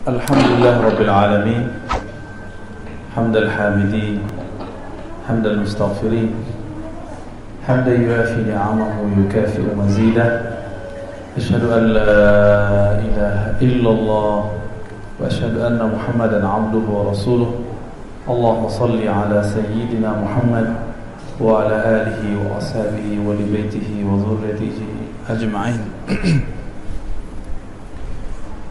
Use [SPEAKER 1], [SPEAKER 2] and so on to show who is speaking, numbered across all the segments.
[SPEAKER 1] Alhamdulillah Rabbil Alamin, hamdal hamidin, hamdal mustaghfirin, hamdan yuafi ni'amahu wa yukafi'u mazidah. Asyhadu an la ilaha illallah wa asyhadu anna Muhammadan abduhu wa rasuluh. Allahumma salli ala sayyidina Muhammad wa ala alihi wa ashabihi wa li baitihi wa dhurriyyatihi ajma'in.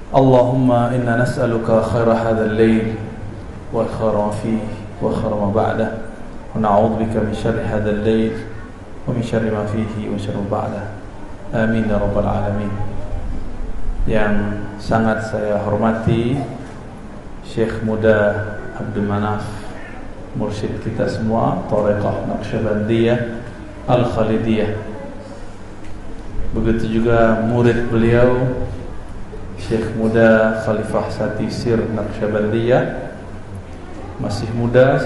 [SPEAKER 1] Allahumma inna nas'aluka khaira hadzal lail wa khaira ma fihi wa khaira ma ba'dah, wa na'udzu bika min syarri hadzal lail wa min syarri ma fihi wa syarri ma ba'dah. Amin ya rabbal alamin. Yang sangat saya hormati Syekh Muda Abdul Manaf, mursyid kita semua, Thariqah Naqsyabandiyah Al-Khalidiyah. Begitu juga murid beliau Syekh Muda Khalifah Satisir Naqsyabandiyah. Masih muda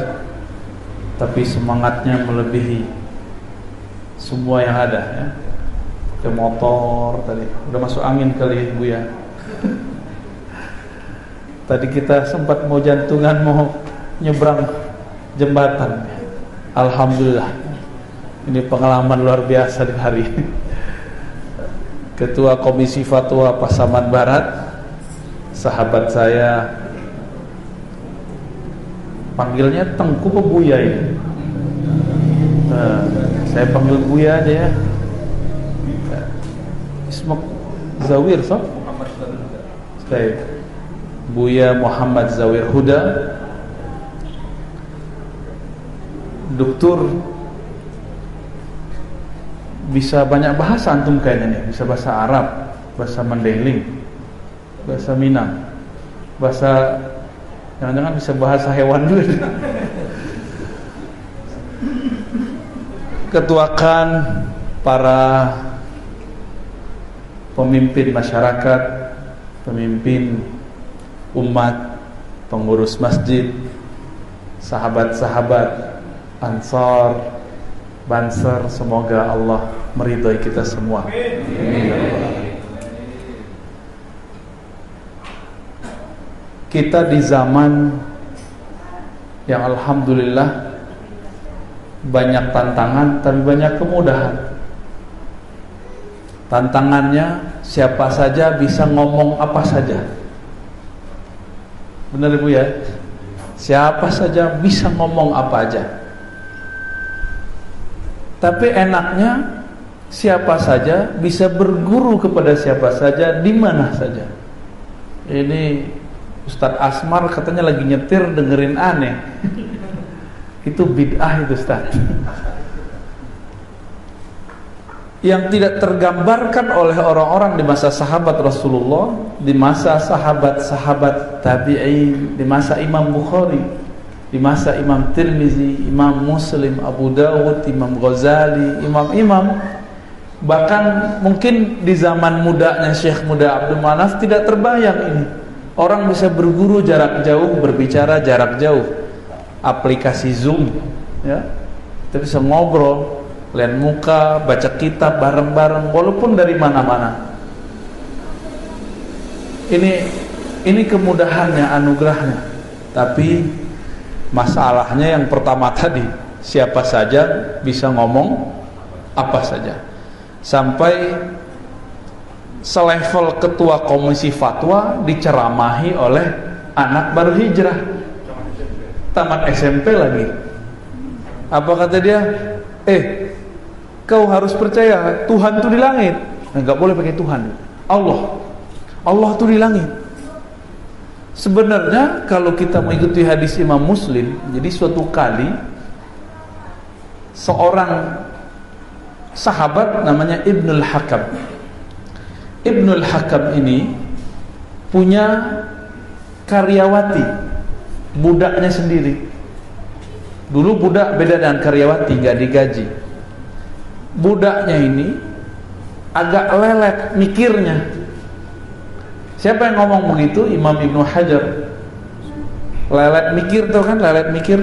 [SPEAKER 1] tapi semangatnya melebihi semua yang ada ya. Ke motor tadi udah masuk angin kali Bu ya. Tadi kita sempat mau jantungan, mau nyebrang jembatan. Alhamdulillah, ini pengalaman luar biasa di hari. Ketua Komisi Fatwa Pasaman Barat, sahabat saya, panggilnya Tengku apa Buya ini? Saya panggil Buya aja ya. Ismak Zawir so? Buya Muhammad Zawir Huda, doktor, bisa banyak bahasa antum kayaknya nih. Bisa bahasa Arab, bahasa Mandailing, bahasa Minang, bahasa, jangan-jangan bisa bahasa hewan juga. Ketuakan para pemimpin masyarakat, pemimpin umat, pengurus masjid, sahabat-sahabat Ansar, Banser, semoga Allah meridhai kita semua. Kita di zaman yang alhamdulillah banyak tantangan tapi banyak kemudahan. Tantangannya siapa saja bisa ngomong apa saja. Benar Ibu ya? Siapa saja bisa ngomong apa aja. Tapi enaknya siapa saja bisa berguru kepada siapa saja di mana saja. Ini Ustadz Asmar katanya lagi nyetir dengerin aneh. Itu bid'ah itu Ustadz. Yang tidak tergambarkan oleh orang-orang di masa sahabat Rasulullah, di masa sahabat-sahabat tabi'in, di masa Imam Bukhari, di masa Imam Tirmizi, Imam Muslim, Abu Dawud, Imam Ghazali, imam-imam. Bahkan mungkin di zaman mudanya Syekh Muda Abdul Manaf tidak terbayang ini. Orang bisa berguru jarak jauh, berbicara jarak jauh. Aplikasi Zoom ya, kita bisa ngobrol, lihat muka, baca kitab bareng-bareng walaupun dari mana-mana. Ini kemudahannya, anugerahnya. Tapi masalahnya yang pertama tadi, siapa saja bisa ngomong apa saja. Sampai selevel ketua komisi fatwa diceramahi oleh anak baru hijrah, tamat SMP lagi. Apa kata dia? Kau harus percaya Tuhan itu di langit. Enggak boleh pakai Tuhan. Allah itu di langit. Sebenarnya kalau kita mengikuti hadis Imam Muslim, jadi suatu kali seorang sahabat namanya Ibnul Hakam. Ibnul Hakam ini punya karyawati, budaknya sendiri. Dulu budak beda dengan karyawati, gak digaji. Budaknya ini agak lelet mikirnya. Siapa yang ngomong begitu? Imam Ibnu Hajar. Lelet mikir tuh kan, lelet mikir.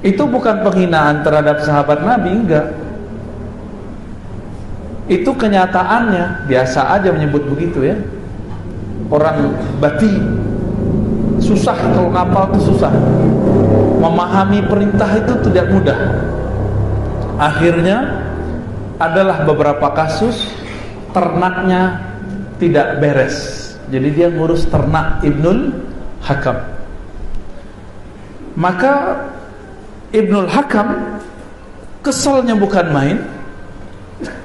[SPEAKER 1] Itu bukan penghinaan terhadap sahabat Nabi, enggak. Itu kenyataannya, biasa aja menyebut begitu ya. Orang bati, susah, kalau ngapal itu susah. Memahami perintah itu tidak mudah. Akhirnya adalah beberapa kasus ternaknya tidak beres. Jadi dia ngurus ternak Ibnul Hakam. Maka Ibnul Hakam keselnya bukan main.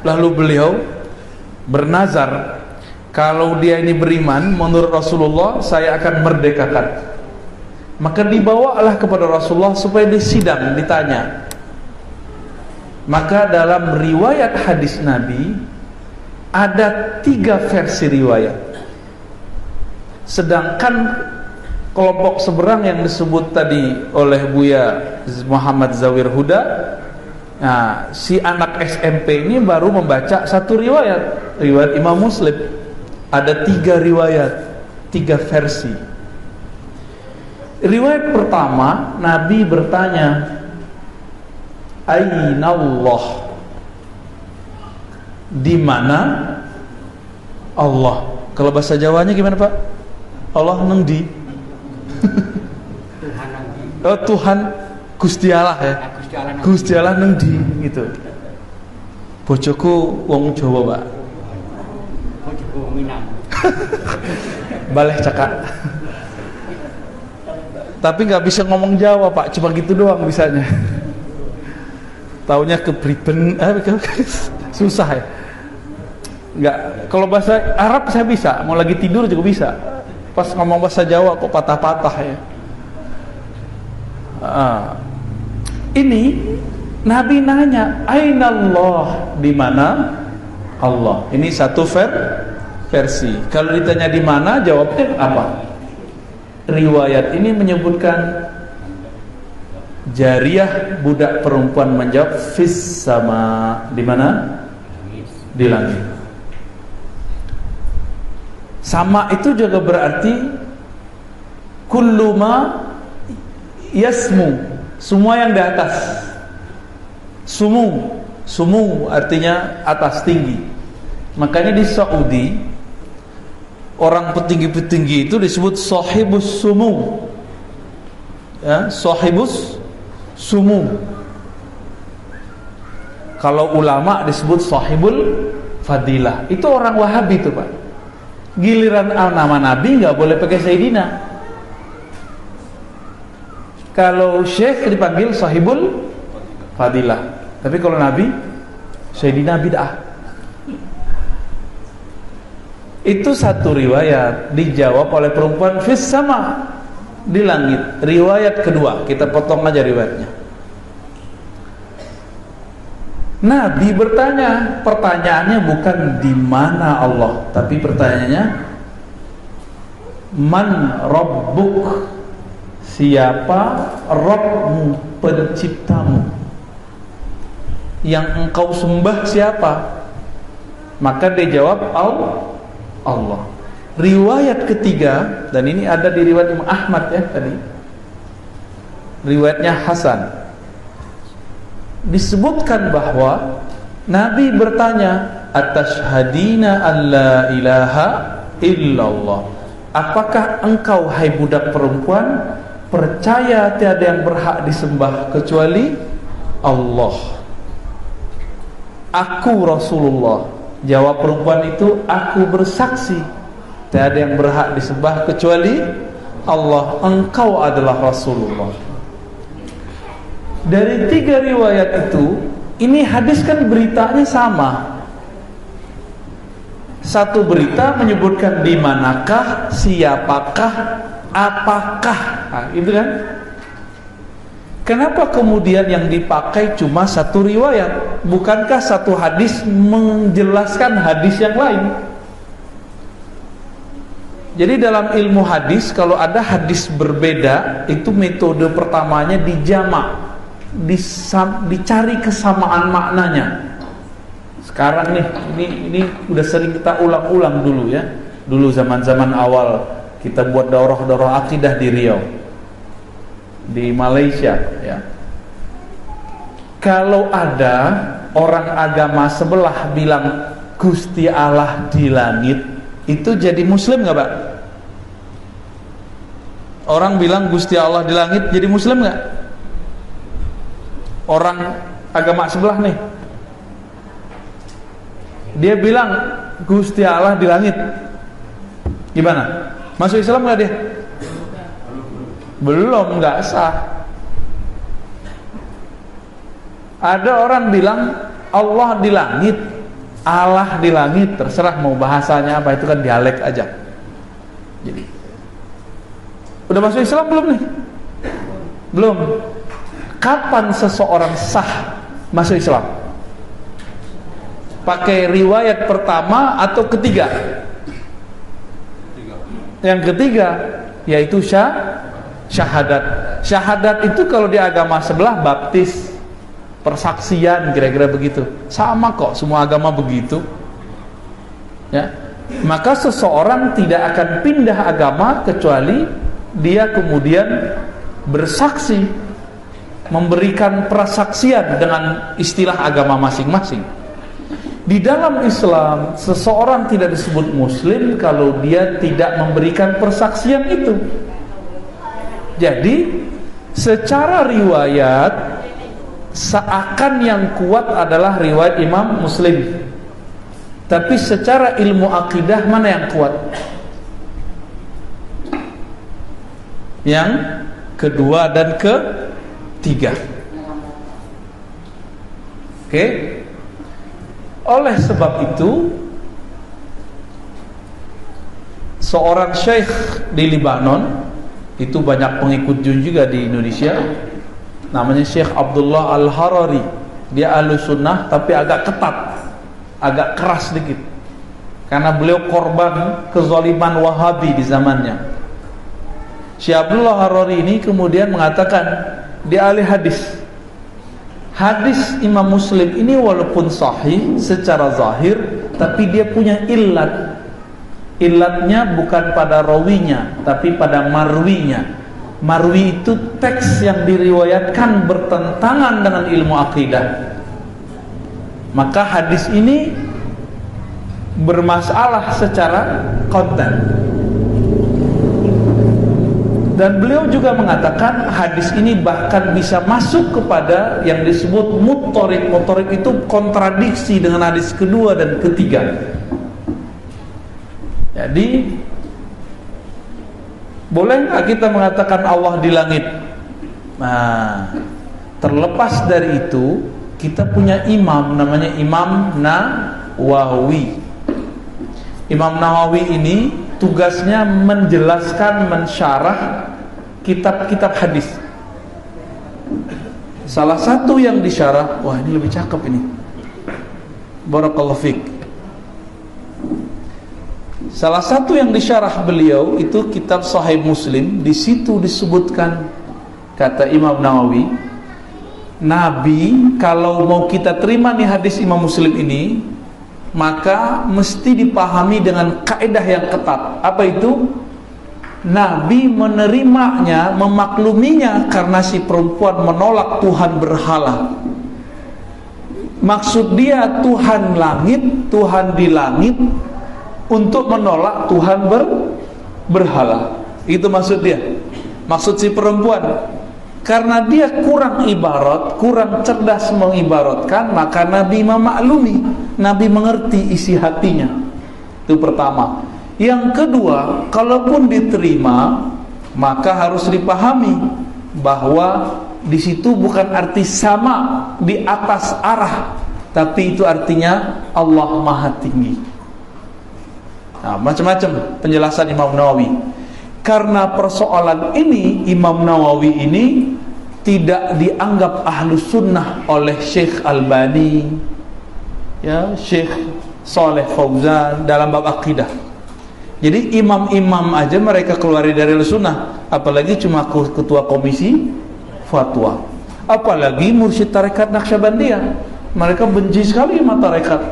[SPEAKER 1] Lalu beliau bernazar, kalau dia ini beriman menurut Rasulullah, saya akan merdekakan. Maka dibawalah kepada Rasulullah supaya disidang, ditanya. Maka dalam riwayat hadis Nabi ada 3 versi riwayat. Sedangkan kelompok seberang yang disebut tadi oleh Buya Muhammad Zawir Huda, nah, si anak SMP ini baru membaca 1 riwayat, riwayat Imam Muslim. Ada 3 riwayat, 3 versi. Riwayat pertama, Nabi bertanya, Aina Allah? Di mana Allah? Kalau bahasa Jawanya gimana, Pak? Allah nang di?
[SPEAKER 2] Tuhan nanti.
[SPEAKER 1] Oh, Tuhan Gusti Allah ya. Gusti Allah nang di gitu. Bojoku wong Jawa, Pak.
[SPEAKER 2] Bojoku wong Minang.
[SPEAKER 1] Baleh cakak. Tapi nggak bisa ngomong Jawa, Pak. Cuma gitu doang bisanya. Taunya kepriben, susah ya. Nggak. Kalau bahasa Arab saya bisa, mau lagi tidur juga bisa. Pas ngomong bahasa Jawa kok patah-patah ya. Ini Nabi nanya, Aina Allah? Di mana Allah? Ini satu versi. Kalau ditanya di mana, jawabnya apa? Riwayat ini menyebutkan Jariyah, budak perempuan, menjawab fis sama. Di mana? Di langit. Sama itu juga berarti kullu ma yasmu, semua yang di atas. Sumu artinya atas, tinggi. Makanya di Saudi orang petinggi-petinggi itu disebut sahibus sumu. Ya, sahibus sumu. Kalau ulama disebut sahibul fadilah. Itu orang Wahabi itu, Pak. Giliran nama Nabi nggak boleh pakai Sayyidina. Kalau Syekh dipanggil sahibul fadilah. Tapi kalau Nabi, Sayyidina bid'ah. Itu satu riwayat, dijawab oleh perempuan fis sama, di langit. Riwayat kedua, kita potong aja riwayatnya. Nabi bertanya, pertanyaannya bukan di mana Allah, tapi pertanyaannya man rabbuk, siapa Rabbmu, penciptamu, yang engkau sembah siapa? Maka dia jawab Allah. Riwayat ketiga, dan ini ada di riwayat Imam Ahmad ya tadi, riwayatnya Hasan, disebutkan bahwa Nabi bertanya, atashhadina alla ilaha illallah, apakah engkau hai budak perempuan percaya tiada yang berhak disembah kecuali Allah? Aku Rasulullah. Jawab perempuan itu, aku bersaksi tiada yang berhak disembah kecuali Allah. Engkau adalah Rasulullah. Dari 3 riwayat itu, ini hadis kan beritanya sama. Satu berita menyebutkan di manakah, siapakah, apakah. Nah, itu kan. Kenapa kemudian yang dipakai cuma satu riwayat? Bukankah satu hadis menjelaskan hadis yang lain? Jadi dalam ilmu hadis, kalau ada hadis berbeda, itu metode pertamanya dijamak, dicari kesamaan maknanya. Sekarang nih, ini udah sering kita ulang-ulang dulu ya. Dulu zaman-zaman awal kita buat daurah-daurah akidah di Riau, di Malaysia ya. Kalau ada orang agama sebelah bilang Gusti Allah di langit, itu jadi muslim nggak, Pak? Orang bilang Gusti Allah di langit, jadi muslim nggak? Orang agama sebelah nih, dia bilang Gusti Allah di langit, gimana? Masuk Islam nggak dia? Belum, nggak sah. Ada orang bilang Allah di langit, Allah di langit, terserah mau bahasanya apa, itu kan dialek aja. Jadi udah masuk Islam belum nih? Belum. Kapan seseorang sah masuk Islam? Pakai riwayat pertama atau ketiga? Yang ketiga, yaitu syahadat. Syahadat itu kalau di agama sebelah baptis, persaksian, kira-kira begitu. Sama kok, semua agama begitu. Ya. Maka seseorang tidak akan pindah agama kecuali dia kemudian bersaksi, memberikan persaksian dengan istilah agama masing-masing. Di dalam Islam, seseorang tidak disebut muslim kalau dia tidak memberikan persaksian itu. Jadi, secara riwayat seakan yang kuat adalah riwayat Imam Muslim. Tapi secara ilmu akidah mana yang kuat? Yang kedua dan ketiga. Oke? Oleh sebab itu, seorang syekh di Libanon, itu banyak pengikut juga di Indonesia, namanya Syekh Abdullah Al-Harari. Dia Ahlussunnah tapi agak ketat, agak keras sedikit, karena beliau korban kezaliman Wahabi di zamannya. Syekh Abdullah Harari ini kemudian mengatakan di ahli hadis, hadis Imam Muslim ini walaupun sahih secara zahir, tapi dia punya illat. Illatnya bukan pada rawinya, tapi pada marwinya. Marwi itu teks yang diriwayatkan bertentangan dengan ilmu akidah. Maka hadis ini bermasalah secara konten. Dan beliau juga mengatakan hadis ini bahkan bisa masuk kepada yang disebut muttorik. Muttorik itu kontradiksi dengan hadis kedua dan ketiga. Jadi boleh nggak kita mengatakan Allah di langit? Nah, terlepas dari itu, kita punya imam namanya Imam Nawawi. Imam Nawawi ini tugasnya menjelaskan, mensyarah kitab-kitab hadis. Salah satu yang disyarah, wah ini lebih cakep ini. Barakallahu fiik. Salah satu yang disyarah beliau itu kitab Sahih Muslim. Di situ disebutkan, kata Imam Nawawi, Nabi kalau mau kita terima nih hadis Imam Muslim ini, maka mesti dipahami dengan kaidah yang ketat. Apa itu? Nabi menerimanya, memakluminya karena si perempuan menolak Tuhan berhala. Maksud dia Tuhan langit, Tuhan di langit, untuk menolak Tuhan berhala. Itu maksud dia. Maksud si perempuan, karena dia kurang ibarat, kurang cerdas mengibaratkan, maka Nabi memaklumi, Nabi mengerti isi hatinya. Itu pertama. Yang kedua, kalaupun diterima, maka harus dipahami bahwa di situ bukan arti sama di atas arah, tapi itu artinya Allah Maha Tinggi. Nah, macam-macam penjelasan Imam Nawawi. Karena persoalan ini, Imam Nawawi ini tidak dianggap ahlus sunnah oleh Syekh Albani, ya, Syekh Saleh Fauzan dalam bab akidah. Jadi imam-imam aja mereka keluar dari ahlus sunnah, apalagi cuma ketua komisi fatwa, apalagi mursyid tarekat Naqsyabandiyah. Mereka benci sekali sama tarekat,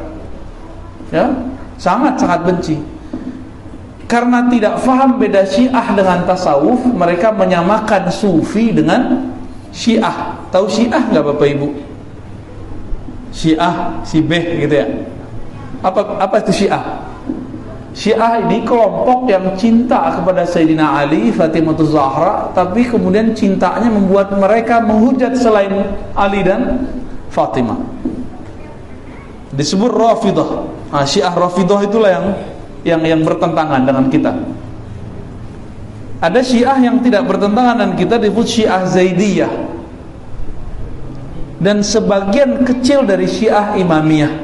[SPEAKER 1] ya, sangat-sangat benci. Karena tidak faham beda Syiah dengan tasawuf, mereka menyamakan Sufi dengan Syiah. Tahu Syiah nggak Bapak Ibu? Syiah, si Beh gitu ya. Apa itu Syiah? Syiah ini kelompok yang cinta kepada Sayyidina Ali, Fatimah Zahra, tapi kemudian cintanya membuat mereka menghujat selain Ali dan Fatimah. Disebut Rafidah. Nah, Syiah Rafidah itulah yang bertentangan dengan kita. Ada Syiah yang tidak bertentangan dengan kita, disebut Syiah Zaidiyah. Dan sebagian kecil dari Syiah Imamiyah.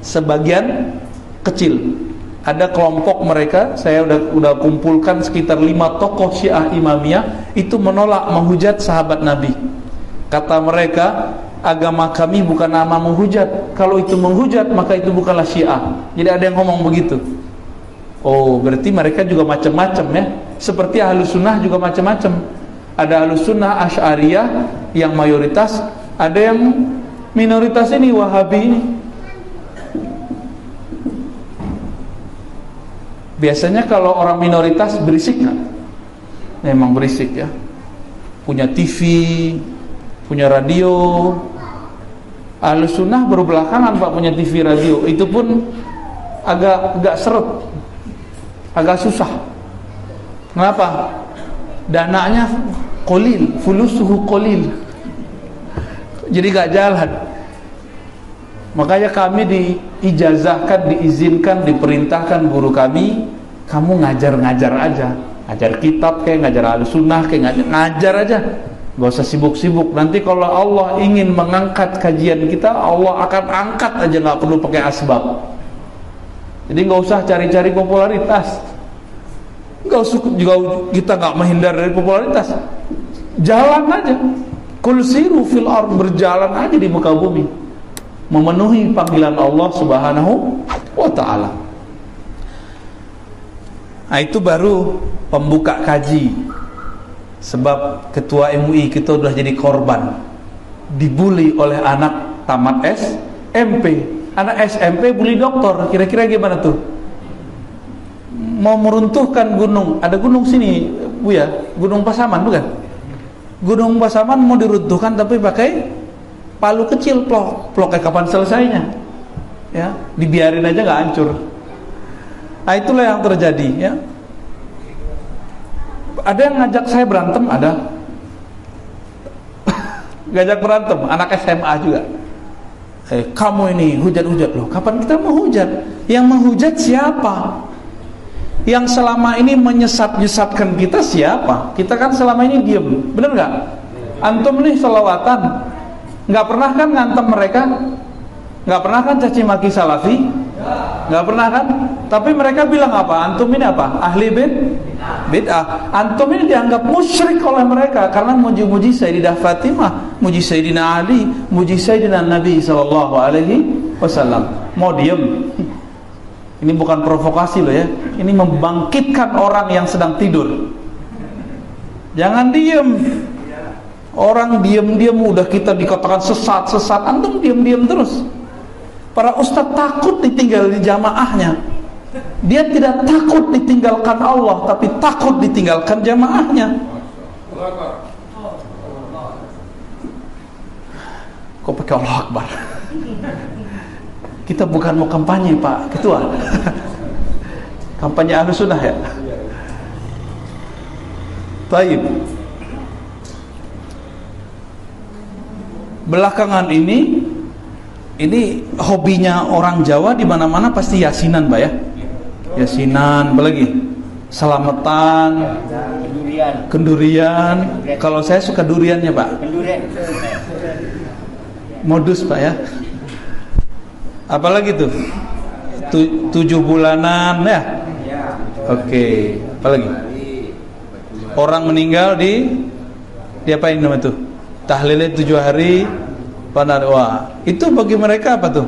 [SPEAKER 1] Sebagian kecil. Ada kelompok mereka, saya udah kumpulkan sekitar 5 tokoh Syiah Imamiyah, itu menolak menghujat sahabat Nabi. Kata mereka, agama kami bukan nama menghujat. Kalau itu menghujat, maka itu bukanlah Syiah. Jadi ada yang ngomong begitu. Oh, berarti mereka juga macam-macam ya. Seperti Ahlus Sunnah juga macam-macam. Ada Ahlus Sunnah Asy'ariyah yang mayoritas, ada yang minoritas ini Wahabi ini. Biasanya kalau orang minoritas berisik kan? Memang berisik ya. Punya TV, punya radio. Ahlus Sunnah baru belakangan Pak punya TV radio. Itu pun agak seret, agak susah. Kenapa? Dananya qalil, fulusuhu qalil. Jadi gak jalan. Makanya kami diijazahkan, diizinkan, diperintahkan guru kami, kamu ngajar-ngajar aja, ngajar kitab kayak ngajar Ahlus Sunnah kayak ngajar aja, gak usah sibuk-sibuk. Nanti kalau Allah ingin mengangkat kajian kita, Allah akan angkat aja, gak perlu pakai asbab. Jadi gak usah cari-cari popularitas, gak usah juga kita gak menghindar dari popularitas, jalan aja. Qul siru fil ard, berjalan aja di muka bumi, memenuhi panggilan Allah Subhanahu wa ta'ala. Nah, itu baru pembuka kaji. Sebab ketua MUI kita udah jadi korban, dibully oleh anak tamat SMP. Anak SMP bully doktor. Kira-kira gimana tuh? Mau meruntuhkan gunung. Ada gunung sini Bu ya, Gunung Pasaman bukan? Gunung Pasaman mau diruntuhkan tapi pakai palu kecil, ploknya kapan selesainya? Ya, dibiarin aja nggak hancur. Nah, itulah yang terjadi ya. Ada yang ngajak saya berantem, ada. Ngajak berantem, anak SMA juga. Kamu ini hujat-hujat loh. Kapan kita mau hujat? Yang menghujat siapa? Yang selama ini menyesat-nyesatkan kita siapa? Kita kan selama ini diem, bener nggak? Antum nih selawatan, nggak pernah kan ngantem mereka? Nggak pernah kan caci maki salafi? Nggak pernah kan? Tapi mereka bilang apa? Antum ini apa? Ahli bid'ah. Antum ini dianggap musyrik oleh mereka karena muji-muji Sayyidah Fatimah, muji Sayyidina Ali, muji Sayyidina Nabi sallallahu alaihi wasallam. Mau diem? Ini bukan provokasi loh ya. Ini membangkitkan orang yang sedang tidur. Jangan diem. Orang diem-diem udah kita dikatakan sesat, antum diem-diem terus. Para ustadz takut ditinggal di jamaahnya. Dia tidak takut ditinggalkan Allah, tapi takut ditinggalkan jamaahnya. Kok pakai Allah Akbar? Kita bukan mau kampanye Pak Ketua. Kampanye Ahlus Sunnah ya. Baik. Belakangan ini hobinya orang Jawa di mana-mana pasti yasinan, Pak ya. Yasinan, apalagi selamatan, kendurian. Kalau saya suka duriannya, Pak. Modus, Pak ya. Apalagi tuh? 7 bulanan ya. Oke, apalagi? Orang meninggal diapain namanya tuh? Tahlilnya 7 hari. Wah, itu bagi mereka apa tuh?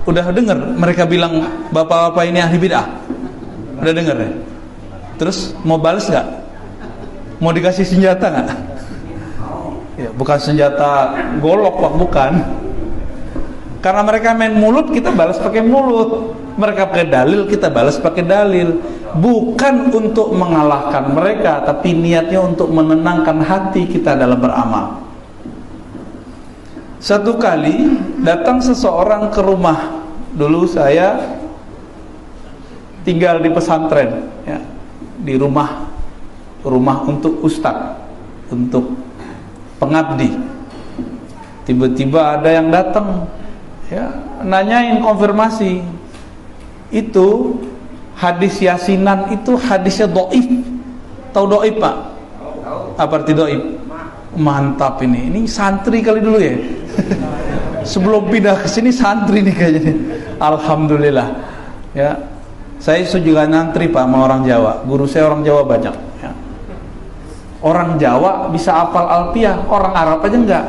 [SPEAKER 1] Udah dengar mereka bilang bapak-bapak ini ahli bid'ah? Udah dengar ya? Terus mau balas nggak? Mau dikasih senjata nggak? Ya, bukan senjata golok Pak, bukan. Karena mereka main mulut, kita balas pakai mulut. Mereka pakai dalil, kita balas pakai dalil. Bukan untuk mengalahkan mereka, tapi niatnya untuk menenangkan hati kita dalam beramal. Satu kali datang seseorang ke rumah Dulu saya tinggal di pesantren, ya, di rumah untuk ustadz, untuk pengabdi. Tiba-tiba ada yang datang, ya, nanyain konfirmasi. Itu hadis yasinan itu hadisnya dhaif. Tahu dhaif, Pak? Apa arti dhaif? Mantap ini. Ini santri kali dulu ya. Sebelum pindah ke sini santri nih kayaknya. Alhamdulillah. Ya. Saya juga ngantri, Pak, sama orang Jawa. Guru saya orang Jawa banyak, ya. Orang Jawa bisa hafal alfiah, orang Arab aja enggak.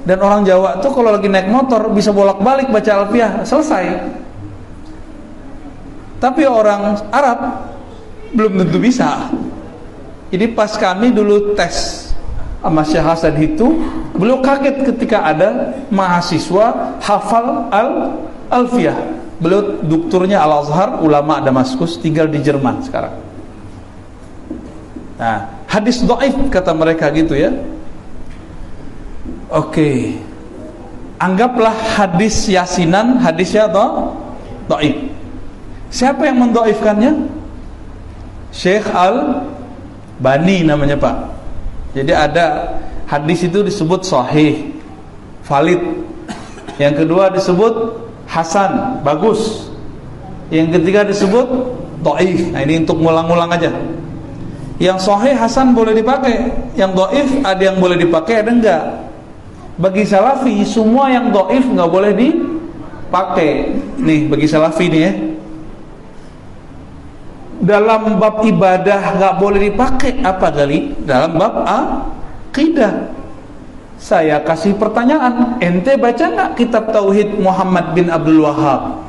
[SPEAKER 1] Dan orang Jawa tuh kalau lagi naik motor bisa bolak-balik baca alfiah, selesai. Tapi orang Arab belum tentu bisa. Jadi pas kami dulu tes sama Syekh Hasan itu, beliau kaget ketika ada mahasiswa hafal alfiah. Beliau doktornya Al-Azhar, ulama Damaskus, tinggal di Jerman sekarang. Nah, hadis dhaif kata mereka gitu ya. Oke. Anggaplah hadis yasinan hadisnya dhaif. Siapa yang mendhaifkannya? Syekh Al-Bani namanya, Pak. Jadi ada hadis itu disebut sahih, valid. Yang kedua disebut hasan, bagus. Yang ketiga disebut dhaif. Nah, ini untuk ngulang-ngulang aja. Yang sahih, hasan boleh dipakai. Yang dhaif ada yang boleh dipakai, ada enggak. Bagi salafi semua yang dhaif enggak boleh dipakai. Nih, bagi salafi nih ya. Dalam bab ibadah nggak boleh dipakai apa kali? Dalam bab akidah. Saya kasih pertanyaan, ente baca nggak kitab Tauhid Muhammad bin Abdul Wahab,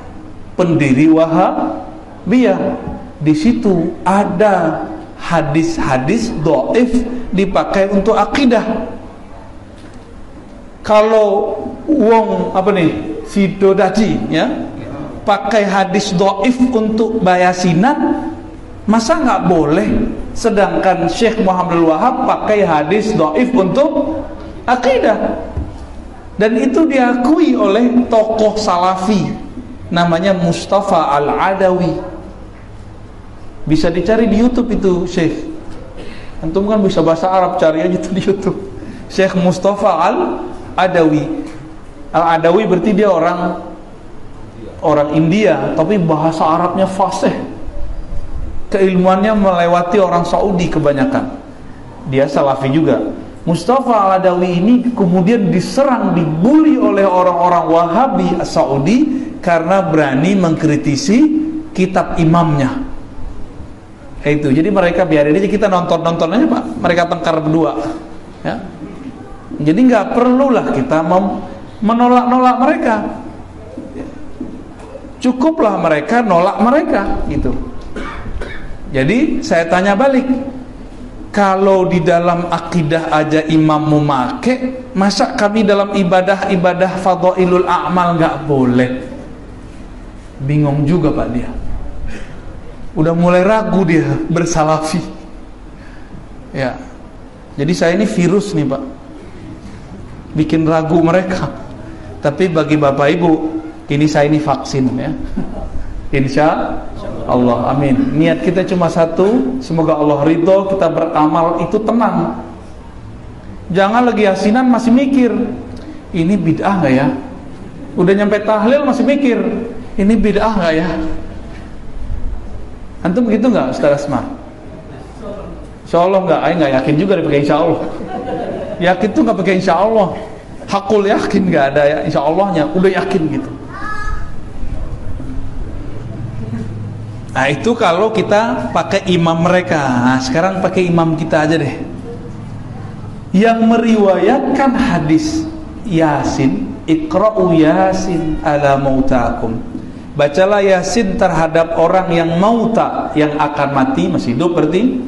[SPEAKER 1] pendiri Wahabiyah? Di situ ada hadis-hadis dhaif dipakai untuk akidah. Kalau wong apa nih, si Dodaji ya, pakai hadis dhaif untuk bayasinan, masa nggak boleh? Sedangkan Syekh Muhammad Wahab pakai hadis dhaif untuk akidah. Dan itu diakui oleh tokoh salafi namanya Mustafa Al-Adawi. Bisa dicari di YouTube itu Syekh. Antum kan bisa bahasa Arab, cari aja tuh di YouTube. Syekh Mustafa Al-Adawi. Al-Adawi berarti dia orang India, tapi bahasa Arabnya fasih. Keilmuannya melewati orang Saudi kebanyakan. Dia salafi juga. Mustafa Al-Adawi ini kemudian diserang, dibully oleh orang-orang Wahabi Saudi karena berani mengkritisi kitab imamnya. Itu. Jadi mereka biarin aja, kita nonton aja, Pak. Mereka tengkar berdua. Ya. Jadi nggak perlulah kita menolak mereka. Cukuplah mereka nolak mereka gitu. Jadi saya tanya balik, kalau di dalam akidah aja imam memakai, masa kami dalam ibadah fadhailul a'mal nggak boleh? Bingung juga Pak dia. Udah mulai ragu dia bersalafi. Ya. Jadi saya ini virus nih Pak, bikin ragu mereka. Tapi bagi Bapak Ibu, ini saya ini vaksin ya. Insya Allah, amin. Niat kita cuma satu, semoga Allah ridho, kita beramal itu tenang. Jangan lagi yasinan masih mikir, ini bid'ah nggak ya? Udah nyampe tahlil masih mikir, ini bid'ah nggak ya? Antum begitu nggak, Ustaz Asma? Insya Allah nggak, nggak yakin juga dipakai insya Allah. Yakin tuh nggak pakai insya Allah. Hakul yakin nggak ada ya insya Allahnya, udah yakin gitu. Nah itu kalau kita pakai imam mereka. Nah, sekarang pakai imam kita aja deh, yang meriwayatkan hadis Yasin, Iqra'u Yasin ala mautakum. Bacalah Yasin terhadap orang yang mauta, yang akan mati, masih hidup berarti,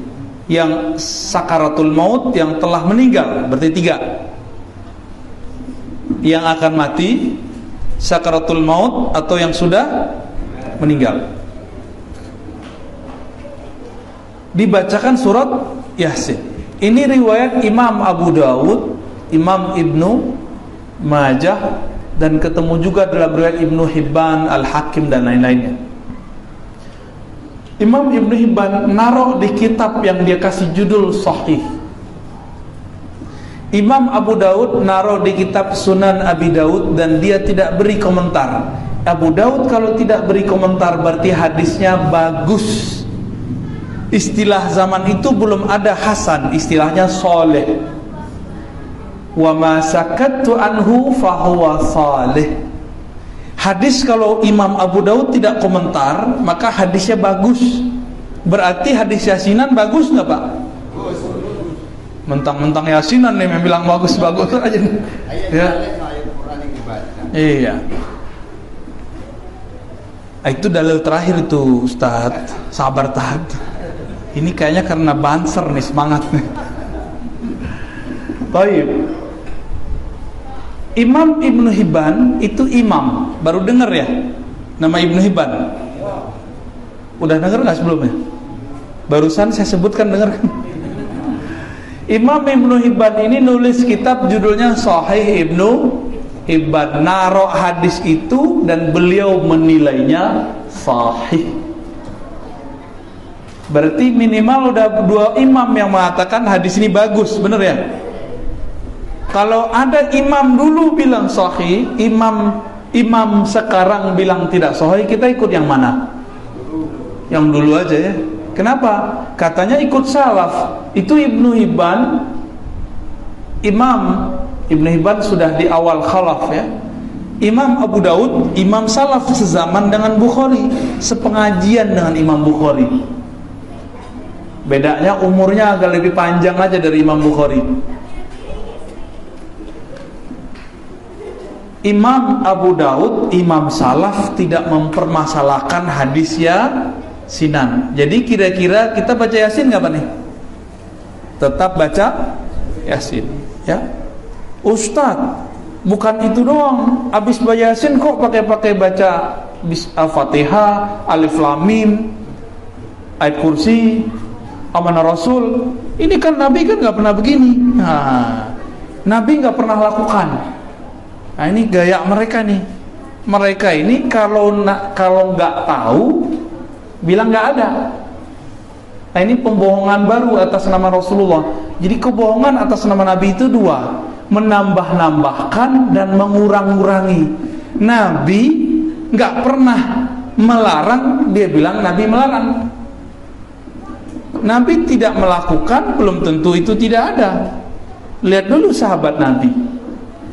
[SPEAKER 1] yang sakaratul maut, yang telah meninggal, berarti 3. Yang akan mati, sakaratul maut, atau yang sudah meninggal. Dibacakan surat Yasin. Ini riwayat Imam Abu Dawud, Imam Ibnu Majah, dan ketemu juga dalam riwayat Ibnu Hibban, Al-Hakim dan lain-lainnya. Imam Ibnu Hibban naruh di kitab yang dia kasih judul Sahih. Imam Abu Daud naruh di kitab Sunan Abi Daud dan dia tidak beri komentar. Abu Daud kalau tidak beri komentar berarti hadisnya bagus. Istilah zaman itu belum ada hasan, istilahnya soleh. Wa ma sakattu anhu fahuwa salih. Hadis kalau Imam Abu Daud tidak komentar, maka hadisnya bagus. Berarti hadis yasinan bagus nggak Pak? Mentang-mentang yasinan nih yang bilang bagus-bagus aja. Ya. Iya. Itu dalil terakhir itu Ustaz. Sabar tahan. Ini kayaknya karena banser nih semangat nih. Baik. Imam Ibnu Hibban itu imam. Baru dengar ya nama Ibnu Hibban? Udah dengar nggak sebelumnya? Barusan saya sebutkan, dengar kan? Imam Ibnu Hibban ini nulis kitab judulnya Sahih Ibnu Hibban. Naruh hadis itu dan beliau menilainya sahih. Berarti minimal udah 2 imam yang mengatakan hadis ini bagus, bener ya? Kalau ada imam dulu bilang sahih, imam sekarang bilang tidak sahih, kita ikut yang mana? Yang dulu aja ya. Kenapa? Katanya ikut salaf. Itu Ibnu Hibban, Imam Ibnu Hibban sudah di awal khalaf ya. Imam Abu Daud, imam salaf sezaman dengan Bukhari, sepengajian dengan Imam Bukhari. Bedanya umurnya agak lebih panjang aja dari Imam Bukhari. Imam Abu Daud, imam salaf, tidak mempermasalahkan hadis yasinan. Jadi kira-kira kita baca yasin nggak Pak nih? Tetap baca yasin ya. Ustadz, bukan itu doang. Habis baca yasin kok pakai baca Al-Fatihah, Alif Lam Mim, ayat kursi, amanah Rasul. Ini kan Nabi kan nggak pernah begini. Nah, Nabi nggak pernah lakukan. Nah ini gaya mereka nih. Mereka ini kalau nggak tahu bilang nggak ada. Nah ini pembohongan baru atas nama Rasulullah. Jadi kebohongan atas nama Nabi itu 2, menambah-nambahkan dan mengurang-urangi. Nabi nggak pernah melarang, dia bilang Nabi melarang. Nabi tidak melakukan, belum tentu itu tidak ada. Lihat dulu sahabat Nabi.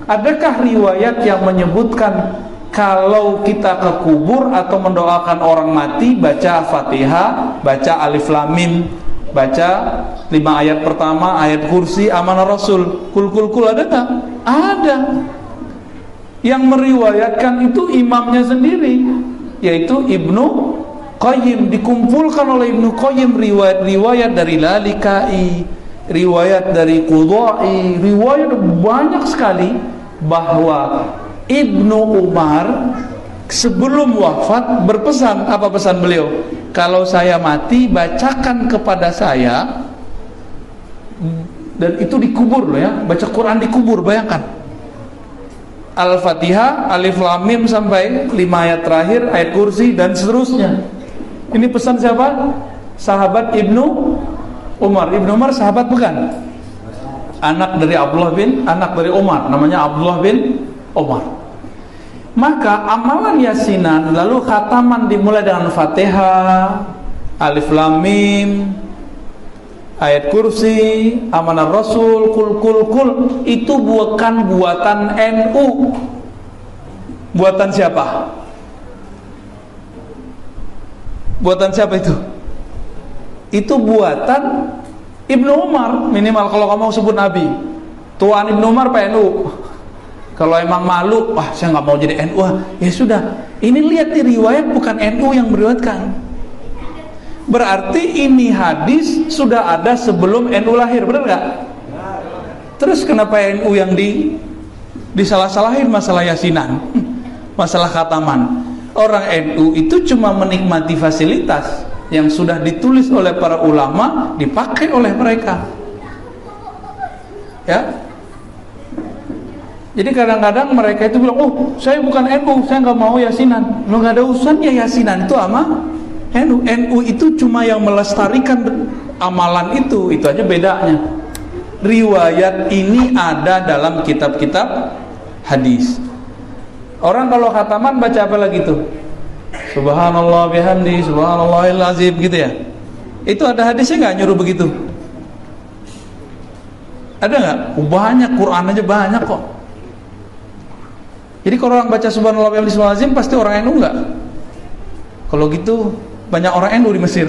[SPEAKER 1] Adakah riwayat yang menyebutkan kalau kita ke kubur atau mendoakan orang mati baca Fatihah, baca Alif Lam Mim, baca 5 ayat pertama, ayat kursi, amanah Rasul, kul ada nggak? Ada. Yang meriwayatkan itu imamnya sendiri, yaitu Ibnu Qayyim. Dikumpulkan oleh Ibnu Qayyim riwayat-riwayat dari Lalikai, riwayat dari Qudai, riwayat banyak sekali bahwa Ibnu Umar sebelum wafat berpesan. Apa pesan beliau? Kalau saya mati bacakan kepada saya, dan itu dikubur loh ya, baca Quran dikubur, bayangkan. Al-Fatihah, Alif Lam Mim sampai 5 ayat terakhir, ayat kursi dan seterusnya. Ini pesan siapa? Sahabat Ibnu Umar. Ibnu Umar sahabat bukan? Anak dari Umar, namanya Abdullah bin Umar. Maka amalan yasinan lalu khataman dimulai dengan Fatihah, Alif Lam Mim, ayat kursi, amanah Rasul, kul itu bukan buatan NU. Buatan siapa? Buatan siapa itu? Itu buatan Ibnu Umar. Minimal kalau kamu sebut Nabi, tuan Ibnu Umar PNU. Kalau emang malu, wah saya nggak mau jadi NU, ya sudah. Ini lihat di riwayat bukan NU yang meriwayatkan. Berarti ini hadis sudah ada sebelum NU lahir, benar nggak? Terus kenapa NU yang disalah-salahin masalah yasinan, masalah khataman? Orang NU itu cuma menikmati fasilitas yang sudah ditulis oleh para ulama, dipakai oleh mereka. Ya. Jadi kadang-kadang mereka itu bilang, oh saya bukan NU, saya nggak mau yasinan. Lo nggak ada urusannya yasinan itu sama NU. NU itu cuma yang melestarikan amalan itu aja bedanya. Riwayat ini ada dalam kitab-kitab hadis. Orang kalau khataman baca apa lagi tuh? Subhanallah bihamdi, subhanallahil azim gitu ya. Itu ada hadisnya nggak nyuruh begitu? Ada nggak? Banyak, Quran aja banyak kok. Jadi kalau orang baca subhanallah bihamdi subhanallahil azim pasti orang NU nggak? Kalau gitu banyak orang NU di Mesir.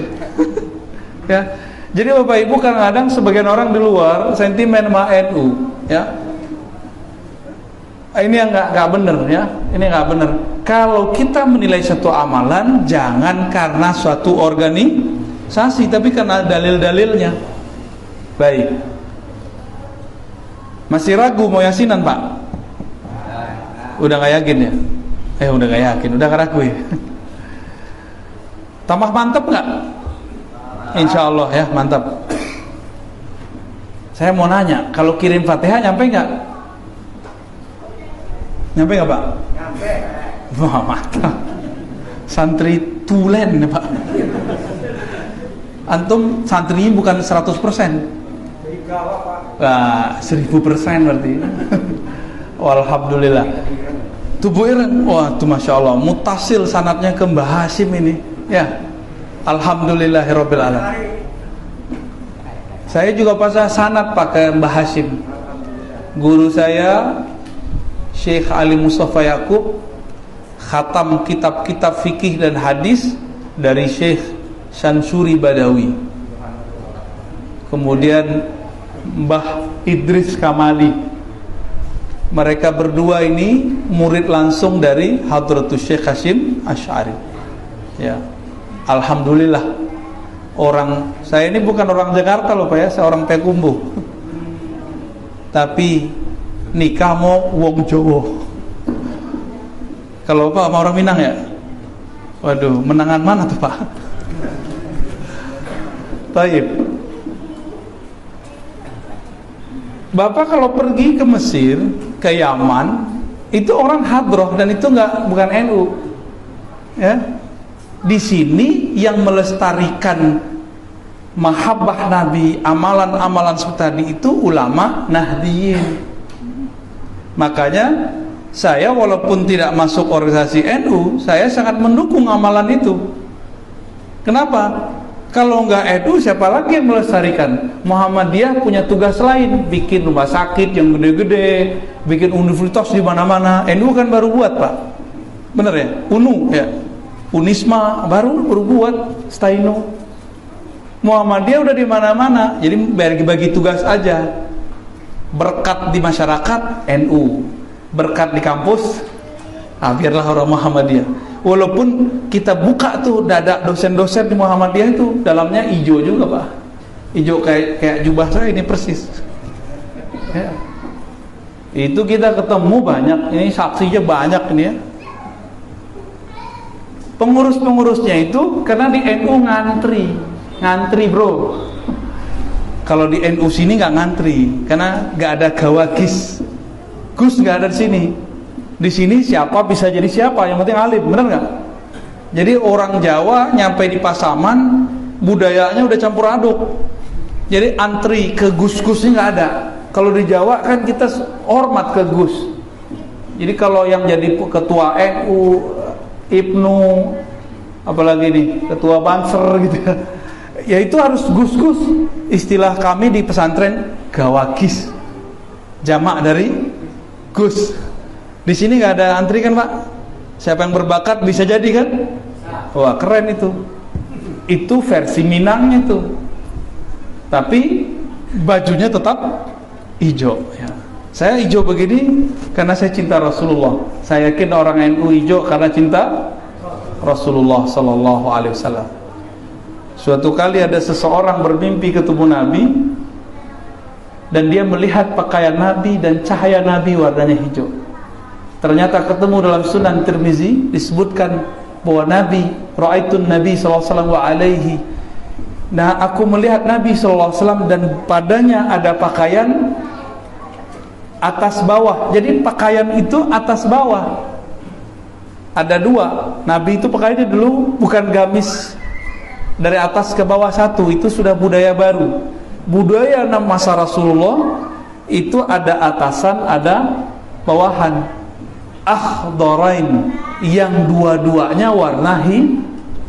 [SPEAKER 1] Ya. Jadi Bapak Ibu kadang-kadang sebagian orang di luar sentimen sama NU, ya. Ini yang nggak benar, ya. Ini nggak benar. Kalau kita menilai satu amalan, jangan karena suatu organisasi, tapi karena dalil-dalilnya. Baik. Masih ragu mau yasinan, Pak? Udah nggak yakin ya? Udah nggak yakin, udah nggak ragu ya? Tambah mantap nggak? Insya Allah ya, mantap. Saya mau nanya, kalau kirim Fatihah nyampe nggak? Nyampe nggak, Pak? Nyampe. Wah, mantap. Santri tulen ya, Pak. Antum santrinya bukan 100%. Wah, 1000% berarti. Alhamdulillah. Tubuh Iren, wah tuh masya Allah, mutasil sanatnya ke Mbah Hashim ini, ya. Alhamdulillahirabbil alamin. Saya juga pasang sanad pakai Mbah Hashim. Guru saya Syekh Ali Mustafa Yaqub khatam kitab-kitab fikih dan hadis dari Syekh Syansuri Badawi. Kemudian Mbah Idris Kamali. Mereka berdua ini murid langsung dari Hadratus Syekh Hasyim Asy'ari. Ya. Alhamdulillah. Saya ini bukan orang Jakarta loh Pak ya, saya orang Payakumbuh. Tapi nikah mau wong Jawa. Kalau Pak sama orang Minang ya? Waduh, menangan mana tuh Pak? Baik. Bapak kalau pergi ke Mesir, ke Yaman, itu orang hadroh dan itu bukan NU. Ya. Di sini yang melestarikan mahabbah Nabi, amalan-amalan seperti tadi itu ulama Nahdiyin. Makanya saya walaupun tidak masuk organisasi NU, saya sangat mendukung amalan itu. Kenapa? Kalau nggak NU, siapa lagi yang melestarikan? Muhammadiyah punya tugas lain, bikin rumah sakit yang gede-gede, bikin universitas di mana-mana. NU kan baru buat Pak, bener ya? UNU ya. Unisma baru buat, Staino. Muhammadiyah udah di mana-mana, jadi bagi tugas aja. Berkat di masyarakat NU, berkat di kampus, biarlah orang Muhammadiyah. Walaupun kita buka tuh dada dosen-dosen di Muhammadiyah itu dalamnya hijau juga Pak, hijau kayak jubah saya ini persis. Ya. Itu kita ketemu banyak, ini saksinya banyak ini ya. Pengurus-pengurusnya itu karena di NU ngantri bro. Kalau di NU sini nggak ngantri karena nggak ada gawagis, Gus nggak ada di sini. Di sini siapa bisa jadi siapa, yang penting alim, benar nggak? Jadi orang Jawa nyampe di Pasaman budayanya udah campur aduk. Jadi antri ke gus-gusnya nggak ada. Kalau di Jawa kan kita hormat ke gus. Jadi kalau yang jadi ketua NU, Ibnu, apalagi nih ketua Banser gitu ya, ya itu harus gus-gus. Istilah kami di pesantren gawagis, jamak dari gus. Di sini nggak ada antri kan Pak? Siapa yang berbakat bisa jadi kan? Wah keren itu. Itu versi Minangnya tuh. Tapi bajunya tetap hijau. Ya. Saya hijau begini karena saya cinta Rasulullah. Saya yakin orang NU hijau karena cinta Rasulullah Sallallahu Alaihi Wasallam. Suatu kali ada seseorang bermimpi ketemu Nabi dan dia melihat pakaian Nabi dan cahaya Nabi warnanya hijau. Ternyata ketemu dalam Sunan Tirmizi disebutkan bahwa Nabi ra'aitun Nabi sallallahu alaihi wasallam wa alaihi. Nah, aku melihat Nabi sallallahu alaihi wasallam dan padanya ada pakaian atas bawah. Jadi pakaian itu atas bawah. Ada dua. Nabi itu pakaiannya dulu bukan gamis dari atas ke bawah satu. Itu sudah budaya baru. Budaya masa Rasulullah itu ada atasan, ada bawahan. Akhdarain, yang dua-duanya warna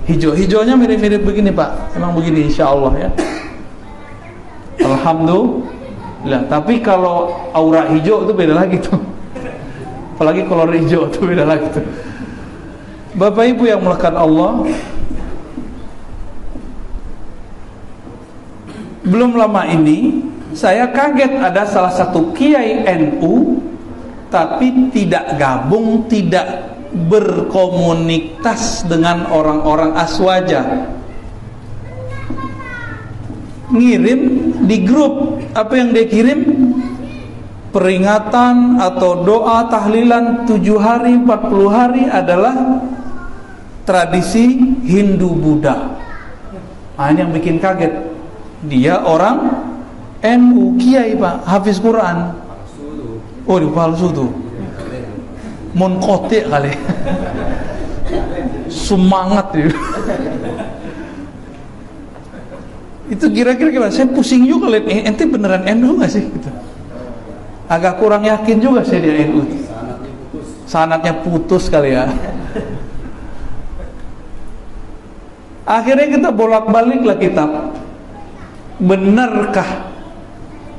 [SPEAKER 1] hijau. Hijaunya mirip-mirip begini Pak. Emang begini insyaallah ya. Alhamdulillah. Tapi kalau aura hijau itu beda lagi tuh. Apalagi kolor hijau itu beda lagi tuh. Bapak Ibu yang mulakan Allah, belum lama ini saya kaget ada salah satu kiai NU tapi tidak gabung, tidak berkomunitas dengan orang-orang Aswaja. Ngirim di grup, apa yang dia kirim? Peringatan atau doa tahlilan 7 hari, 40 hari adalah tradisi Hindu-Buddha. Nah, ini yang bikin kaget. Dia orang NU, kiai Pak, hafiz Quran. Oh, di palsu tuh. Monkote kali. Semangat itu. Itu kira-kira gimana? Saya pusing juga lihat ente beneran NU nggak sih? Gitu. Agak kurang yakin juga saya dia NU. Sanatnya putus kali ya. Akhirnya kita bolak-baliklah kitab. Benarkah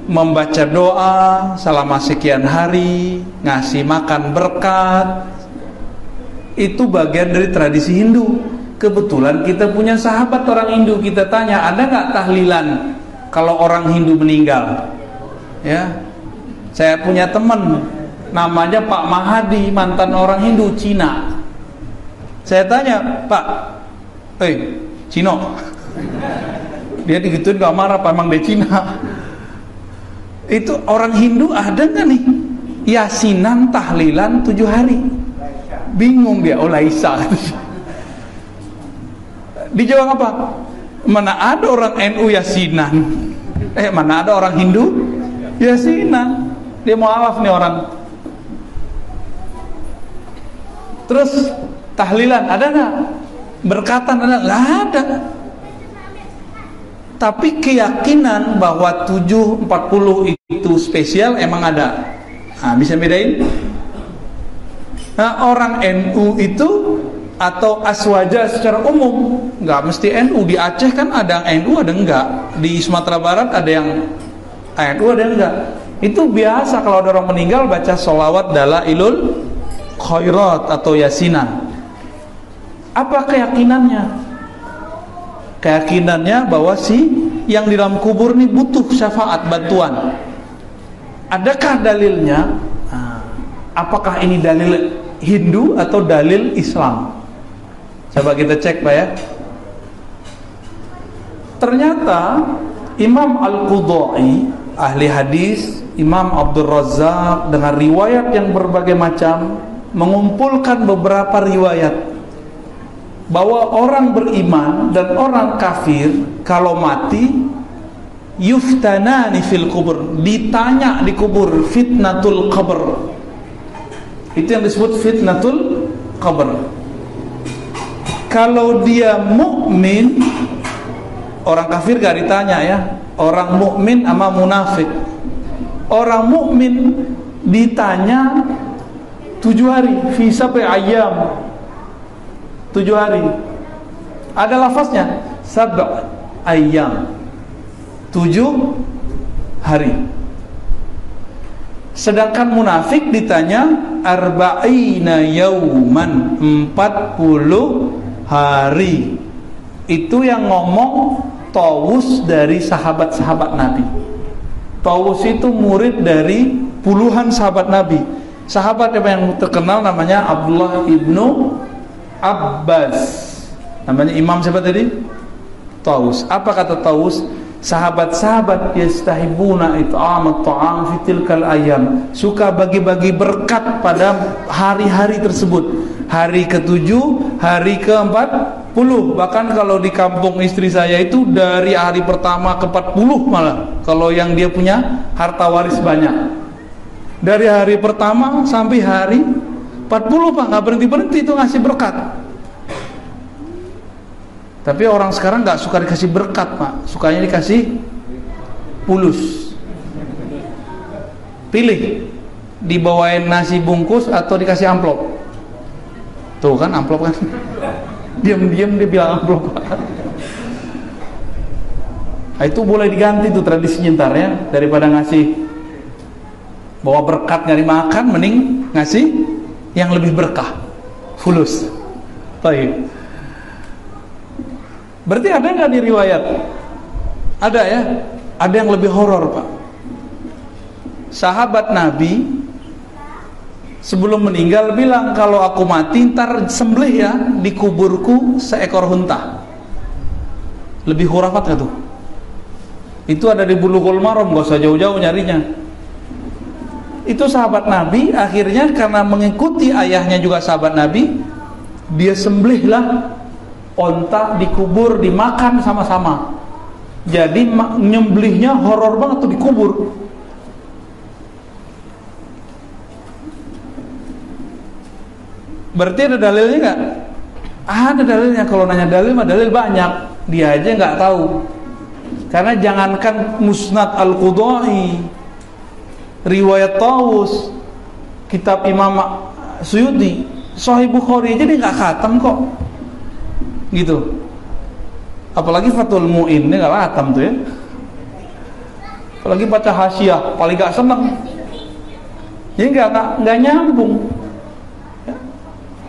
[SPEAKER 1] membaca doa selama sekian hari, ngasih makan berkat, itu bagian dari tradisi Hindu? Kebetulan kita punya sahabat orang Hindu. Kita tanya, ada nggak tahlilan kalau orang Hindu meninggal? Ya, saya punya teman namanya Pak Mahadi, mantan orang Hindu Cina. Saya tanya, Pak, Cino, dia digituin gak marah, apa emang dia Cina? Itu orang Hindu ada nggak nih yasinan tahlilan 7 hari? Bingung dia, Laisa. Dijawab apa? Mana ada orang NU yasinan? Mana ada orang Hindu yasinan? Dia mau alaf nih orang. Terus tahlilan ada nggak? Berkatan ada? Nggak ada. Tapi keyakinan bahwa 740 itu spesial emang ada. Nah, bisa bedain? Nah, orang NU itu atau Aswaja secara umum, nggak mesti NU. Di Aceh kan ada yang NU, ada enggak. Di Sumatera Barat ada yang NU, ada yang enggak. Itu biasa kalau ada orang meninggal baca sholawat dalailul khairat atau yasinan. Apa keyakinannya? Keyakinannya bahwa si yang di dalam kubur ini butuh syafaat, bantuan. Adakah dalilnya? Apakah ini dalil Hindu atau dalil Islam? Coba kita cek Pak ya. Ternyata Imam Al-Qudai, ahli hadis, Imam Abdul Razak dengan riwayat yang berbagai macam mengumpulkan beberapa riwayat bahwa orang beriman dan orang kafir kalau mati yuftanani fil kubur, ditanya di kubur, fitnatul qabr. Itu yang disebut fitnatul qabr. Kalau dia mukmin, orang kafir gak ditanya ya. Orang mukmin sama munafik. Orang mukmin ditanya 7 hari, fi sab'i ayyam. 7 hari. Ada lafaznya sab' ayyam, 7 hari. Sedangkan munafik ditanya arba'ina yauman, 40 hari. Itu yang ngomong Tawus dari sahabat-sahabat Nabi. Tawus itu murid dari puluhan sahabat Nabi. Sahabat yang terkenal namanya Abdullah ibnu Abbas. Namanya Imam siapa tadi? Tawus. Apa kata Tawus? Sahabat-sahabat yastahibuna it'amat ta'am fi tilkal ayyam, suka bagi-bagi berkat pada hari-hari tersebut. Hari ke-7, hari ke-40. Bahkan kalau di kampung istri saya itu dari hari pertama ke-40 malah. Kalau yang dia punya harta waris banyak. Dari hari pertama sampai hari 40 Pak, nggak berhenti-berhenti itu ngasih berkat. Tapi orang sekarang nggak suka dikasih berkat Pak, sukanya dikasih pulus. Pilih, dibawain nasi bungkus atau dikasih amplop. Tuh kan amplop kan. Diam-diam dia bilang amplop Pak. Nah, itu boleh diganti tuh tradisinya ntar ya, daripada ngasih bawa berkat nyari makan, mending ngasih yang lebih berkah, fulus. Baik. Berarti ada nggak di riwayat? Ada ya. Ada yang lebih horor Pak. Sahabat Nabi sebelum meninggal bilang, kalau aku mati ntar sembelih ya di kuburku seekor unta. Lebih khurafat nggak tuh? Itu ada di Bulughul Maram, gak usah jauh-jauh nyarinya. Itu sahabat Nabi, akhirnya karena mengikuti ayahnya juga sahabat Nabi, dia sembelihlah onta, dikubur, dimakan sama-sama. Jadi nyembelihnya horor banget tuh, dikubur. Berarti ada dalilnya nggak? Ada dalilnya. Kalau nanya dalil mah dalil banyak, dia aja nggak tahu. Karena jangankan Musnad Al-Qudai, riwayat Tawus, kitab Imam Suyuti, Sahih Bukhari aja dia nggak khatam kok, gitu. Apalagi Fathul Mu'in, dia nggak khatam tuh ya. Apalagi baca Hasyiah, paling nggak seneng. Jadi nggak nyambung.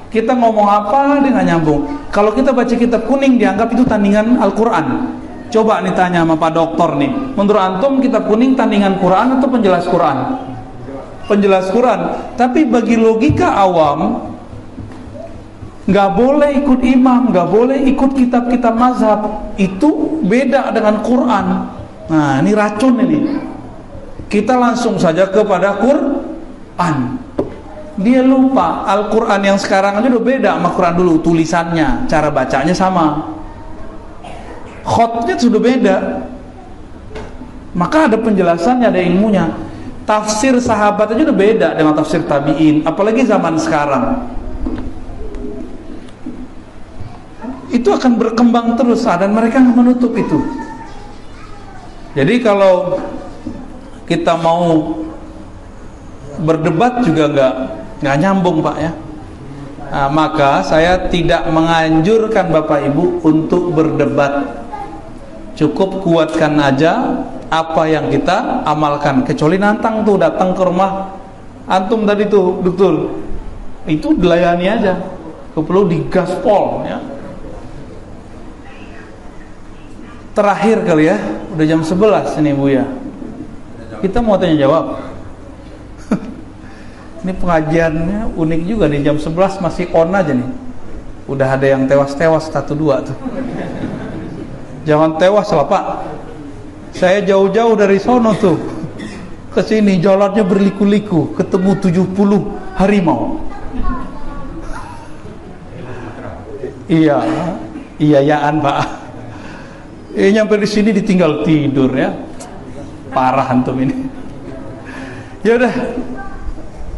[SPEAKER 1] Kita ngomong apa dia nggak nyambung. Kalau kita baca kitab kuning dianggap itu tandingan Al-Quran. Coba nih tanya sama Pak Doktor nih, menurut antum kitab kuning tandingan Quran atau penjelas Quran? Penjelas Quran. Tapi bagi logika awam, nggak boleh ikut imam, nggak boleh ikut kitab-kitab mazhab. Itu beda dengan Quran. Nah ini racun ini. Kita langsung saja kepada Quran. Dia lupa Al-Quran yang sekarang aja udah beda sama Quran dulu. Tulisannya, cara bacanya sama, khotnya sudah beda. Maka ada penjelasannya, ada ilmunya. Tafsir sahabat aja udah beda dengan tafsir tabi'in, apalagi zaman sekarang. Itu akan berkembang terus, dan mereka menutup itu. Jadi kalau kita mau berdebat juga nggak nyambung Pak ya. Nah, maka saya tidak menganjurkan Bapak Ibu untuk berdebat. Cukup kuatkan aja apa yang kita amalkan. Kecuali nantang tuh, datang ke rumah antum tadi tuh, betul. Itu dilayani aja. Perlu digaspol ya. Terakhir kali ya, udah jam 11 ini Bu ya. Kita mau tanya jawab. Ini pengajiannya unik juga nih, jam 11 masih on aja nih. Udah ada yang tewas-tewas 1-2 tuh. Jangan tewas lah Pak. Saya jauh-jauh dari sono tuh ke sini, jalannya berliku-liku, ketemu 70 harimau. Iya, iya-yaan Pak. Nyampe di sini ditinggal tidur ya. Parah antum ini. Ya udah.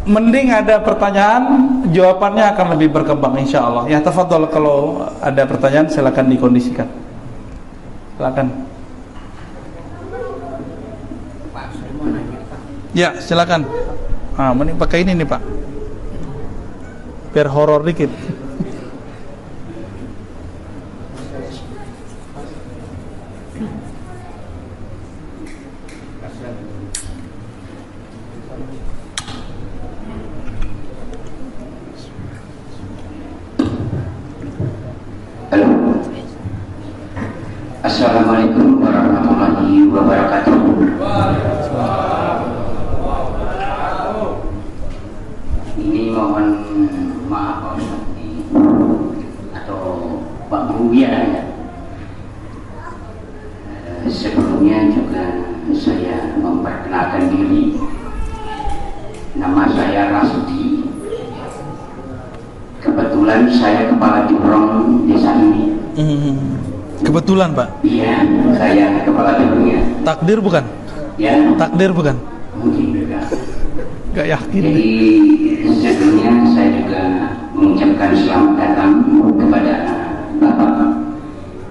[SPEAKER 1] Mending ada pertanyaan, jawabannya akan lebih berkembang insyaallah. Ya tafadhol, kalau ada pertanyaan silakan dikondisikan. Silakan.
[SPEAKER 2] Pak, saya mau nanya Pak.
[SPEAKER 1] Ya, silakan. Ah, mending pakai ini nih, Pak. Biar horor dikit.
[SPEAKER 3] Assalamualaikum warahmatullahi wabarakatuh. Ini mohon maaf Pak Ustaz atau Pak Buya ya. Sebelumnya juga saya memperkenalkan diri. Nama saya Rasudi. Kebetulan saya kepala Jurong desa ini.
[SPEAKER 1] Kebetulan Pak.
[SPEAKER 3] Iya, saya kepala Jurongnya.
[SPEAKER 1] Takdir bukan?
[SPEAKER 3] Ya.
[SPEAKER 1] Takdir bukan?
[SPEAKER 3] Mungkin juga.
[SPEAKER 1] Gak yakin.
[SPEAKER 3] Jadi sebelumnya saya juga mengucapkan selamat datang kepada Bapak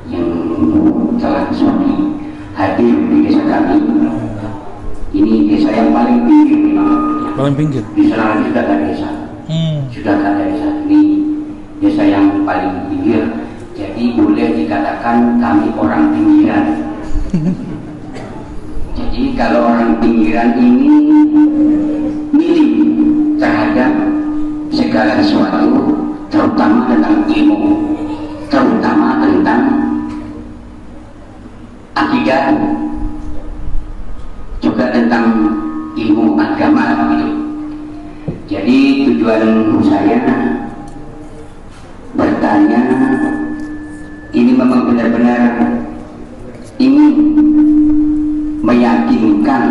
[SPEAKER 3] yang telah hadir di desa kami. Ini desa yang paling pinggir,
[SPEAKER 1] Paling pinggir.
[SPEAKER 3] di sana sudah ada desa. Sudah ada desa. Ini desa yang paling pinggir. Jadi boleh dikatakan kami orang pinggiran. Jadi kalau orang pinggiran ini minim terhadap segala sesuatu, terutama tentang ilmu, terutama tentang akidah, juga tentang ilmu agama gitu. Jadi tujuan saya bertanya ini memang benar-benar ingin meyakinkan,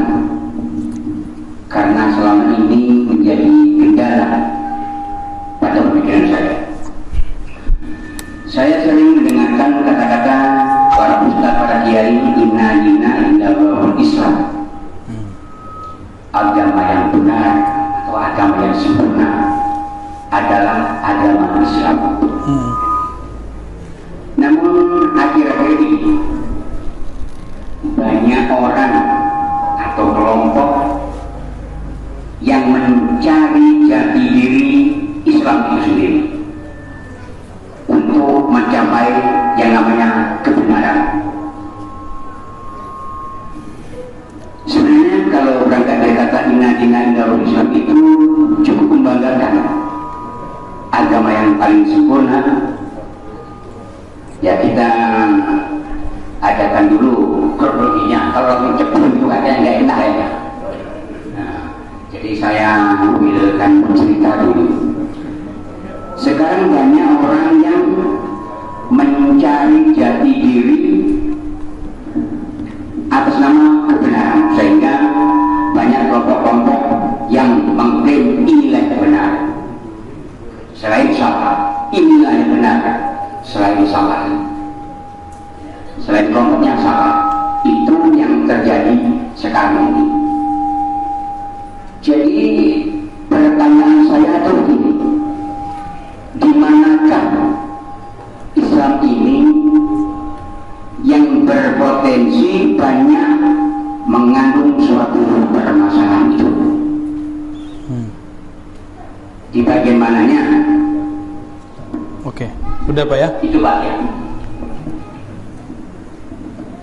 [SPEAKER 3] karena selama ini menjadi kendala pada pemikiran saya. Saya sering mendengarkan kata-kata para ustaz, para kiai, inna lillahi Islam. Agama yang benar atau agama yang sempurna adalah agama Islam. Namun akhir-akhir ini banyak orang atau kelompok yang mencari jati diri Islam itu sendiri untuk mencapai yang namanya kebenaran. Sebenarnya kalau berangkat dari kata inna lillahi Islam itu cukup membanggakan. Agama yang paling sempurna, ya kita adakan dulu kronologinya. Kalau cepat itu katanya nggak enak ya. Nah, jadi saya ambilkan cerita dulu. Sekarang banyak orang yang mencari jati diri atas nama kebenaran, sehingga banyak kelompok-kelompok yang mengklaim inilah yang benar, selain salah, inilah yang benar, selain salah, selain kelompok yang salah. Itu yang terjadi sekarang ini. Jadi pertanyaan saya itu begini, di manakah Islam ini yang berpotensi banyak mengandung suatu permasalahan itu? Di bagian mananya?
[SPEAKER 1] Oke, udah Pak ya?
[SPEAKER 3] Itu Pak ya.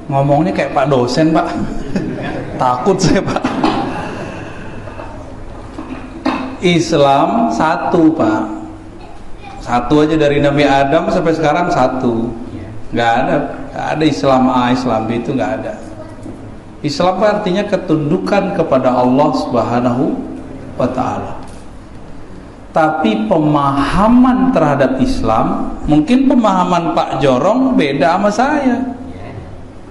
[SPEAKER 1] Ngomongnya kayak Pak dosen Pak. Takut saya Pak. Islam satu Pak. Satu aja dari Nabi Adam sampai sekarang satu. Gak ada Islam A, Islam B, itu gak ada. Islam artinya ketundukan kepada Allah Subhanahu wa ta'ala. Tapi pemahaman terhadap Islam, mungkin pemahaman Pak Jorong beda sama saya.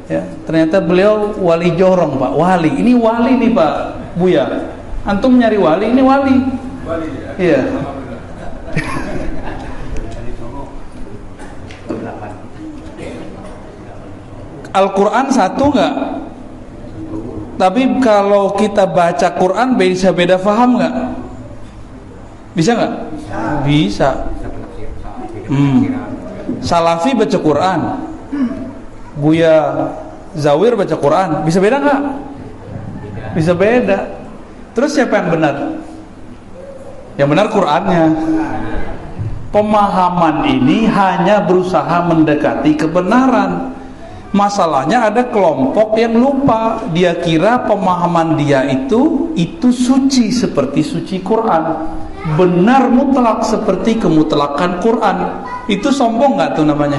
[SPEAKER 1] Ya, ternyata beliau wali Jorong Pak, wali. Ini wali nih Pak Buya. Antum nyari wali, ini wali. Wali ya. Iya. Al-Quran satu nggak? Tapi kalau kita baca Quran bisa beda faham nggak? Bisa nggak? Bisa. Salafi baca Quran, Buya Zawir baca Quran, bisa beda nggak? Bisa beda. Terus siapa yang benar? Yang benar Qurannya. Pemahaman ini hanya berusaha mendekati kebenaran. Masalahnya ada kelompok yang lupa. Dia kira pemahaman dia itu suci seperti suci Quran, benar mutlak seperti kemutlakan Quran. Itu sombong nggak tuh namanya?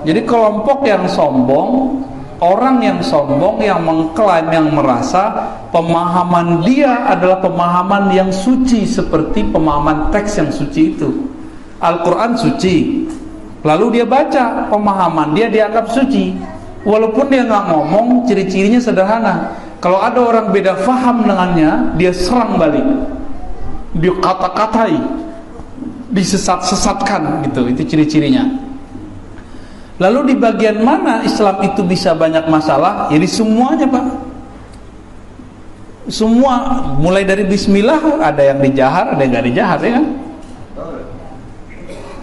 [SPEAKER 1] Jadi kelompok yang sombong, orang yang sombong, yang mengklaim, yang merasa pemahaman dia adalah pemahaman yang suci seperti pemahaman teks yang suci itu. Al-Quran suci, lalu dia baca, pemahaman dia dianggap suci, walaupun dia nggak ngomong. Ciri-cirinya sederhana. Kalau ada orang beda faham dengannya, dia serang balik, dia kata-katai, disesat-sesatkan gitu. Itu ciri-cirinya. Lalu di bagian mana Islam itu bisa banyak masalah? Ya di semuanya Pak. Semua mulai dari bismillah, ada yang dijahar, ada yang nggak dijahar, ya kan?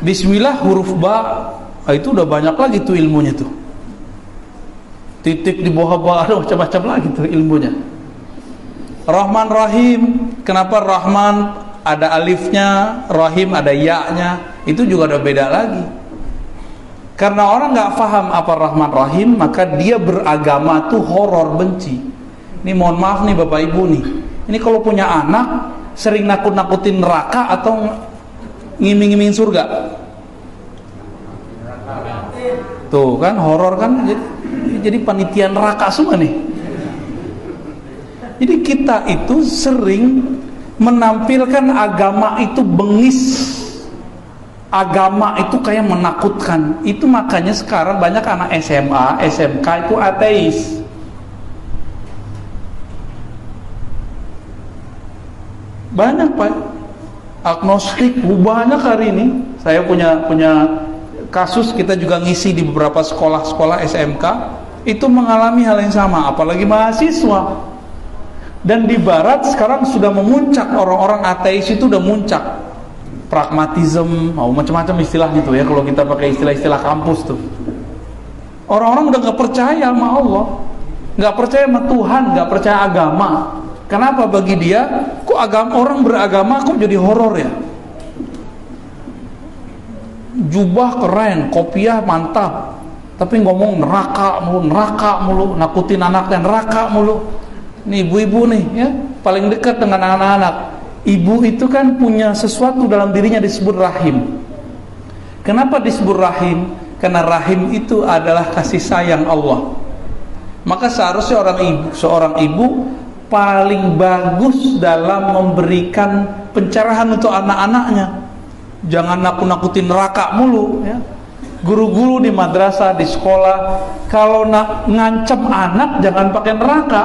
[SPEAKER 1] Bismillah huruf ba, itu udah banyak lagi tuh ilmunya tuh. Titik di bawah ba, ada macam-macam lagi tuh ilmunya. Rahman Rahim, kenapa Rahman ada alifnya, Rahim ada ya-nya, itu juga udah beda lagi. Karena orang nggak paham apa Rahman Rahim, maka dia beragama tuh horor, benci. Ini mohon maaf nih Bapak Ibu nih, ini kalau punya anak sering nakut-nakutin neraka atau ngiming-ngiming surga? Tuh kan horor kan, jadi panitia neraka semua nih. Jadi kita itu sering menampilkan agama itu bengis, agama itu kayak menakutkan. Itu makanya sekarang banyak anak SMA, SMK itu ateis. Banyak Pak, agnostik banyak hari ini. Saya punya kasus, kita juga ngisi di beberapa sekolah-sekolah SMK, itu mengalami hal yang sama, apalagi mahasiswa. Dan di barat sekarang sudah memuncak, orang-orang ateis itu udah muncak. Pragmatisme, macam-macam istilahnya tuh ya, kalau kita pakai istilah-istilah kampus tuh. Orang-orang udah gak percaya sama Allah, gak percaya sama Tuhan, gak percaya agama. Kenapa? Bagi dia, kok agama, orang beragama kok jadi horor ya? Jubah keren, kopiah mantap, tapi ngomong neraka mulu, nakutin anaknya neraka mulu. Nih ibu-ibu nih ya, paling dekat dengan anak-anak. Ibu itu kan punya sesuatu dalam dirinya disebut rahim. Kenapa disebut rahim? Karena rahim itu adalah kasih sayang Allah. Maka seharusnya seorang ibu paling bagus dalam memberikan pencerahan untuk anak-anaknya. Jangan nakut-nakutin neraka mulu ya. Guru-guru di madrasah, di sekolah, kalau ngancam anak jangan pakai neraka.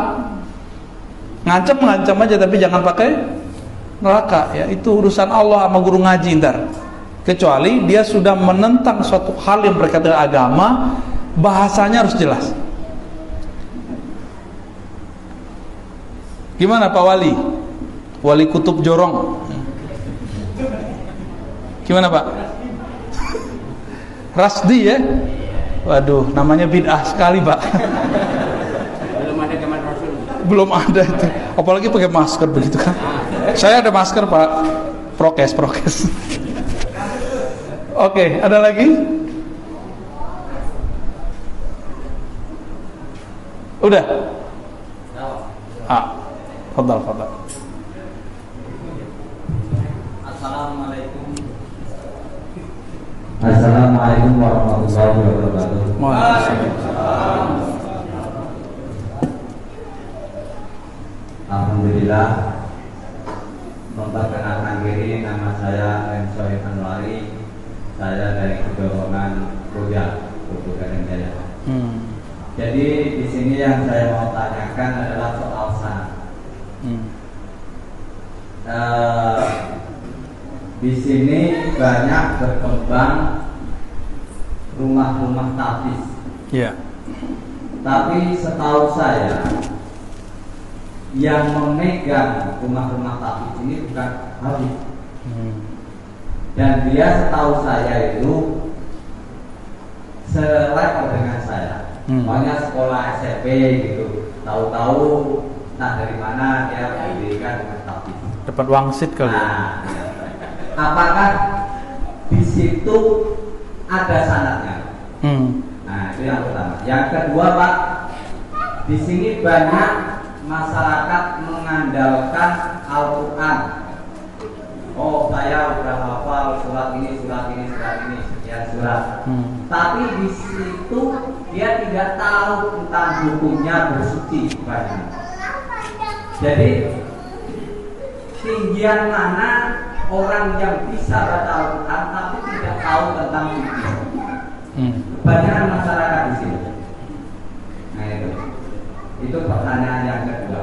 [SPEAKER 1] Ngancam aja, tapi jangan pakai neraka ya. Itu urusan Allah sama guru ngaji ntar. Kecuali dia sudah menentang suatu hal yang berkaitan dengan agama, bahasanya harus jelas. Gimana Pak Wali? Wali Kutub Jorong. Gimana Pak? Rasdi ya? Waduh, namanya bid'ah sekali Pak.
[SPEAKER 2] Belum ada zaman Rasul.
[SPEAKER 1] Belum ada itu. Apalagi pakai masker begitu kan. Saya ada masker Pak. Prokes. Oke, ada lagi? Udah? Fadal.
[SPEAKER 4] Assalamualaikum warahmatullahi wabarakatuh.
[SPEAKER 1] Waalaikumsalam.
[SPEAKER 4] Alhamdulillah. Memperkenalkan diri, nama saya M. Sohib Anwari. Saya dari Kedolongan Roya, Kabupaten Jaya. Jadi di sini yang saya mau tanyakan adalah soal sana. Di sini banyak berkembang rumah-rumah tafis.
[SPEAKER 1] Ya.
[SPEAKER 4] Tapi setahu saya, yang memegang rumah-rumah tafis ini bukan habib. Dan dia setahu saya itu selevel dengan saya. Pokoknya sekolah SMP gitu. Tahu-tahu entah dari mana dia mendirikan rumah tafis.
[SPEAKER 1] Dapat wangsit kali.
[SPEAKER 4] Nah, apakah di situ ada sanadnya? Nah, itu yang pertama. Yang kedua, Pak, di sini banyak masyarakat mengandalkan Al-Quran. Oh, saya udah hafal surat ini, sekian surat. Tapi di situ dia tidak tahu tentang hukumnya bersuci banyak. Jadi tinggian mana orang yang bisa baca Al-Quran tapi tidak tahu tentang fikih? Kebanyakan masyarakat di sini. Nah itu pertanyaan yang kedua.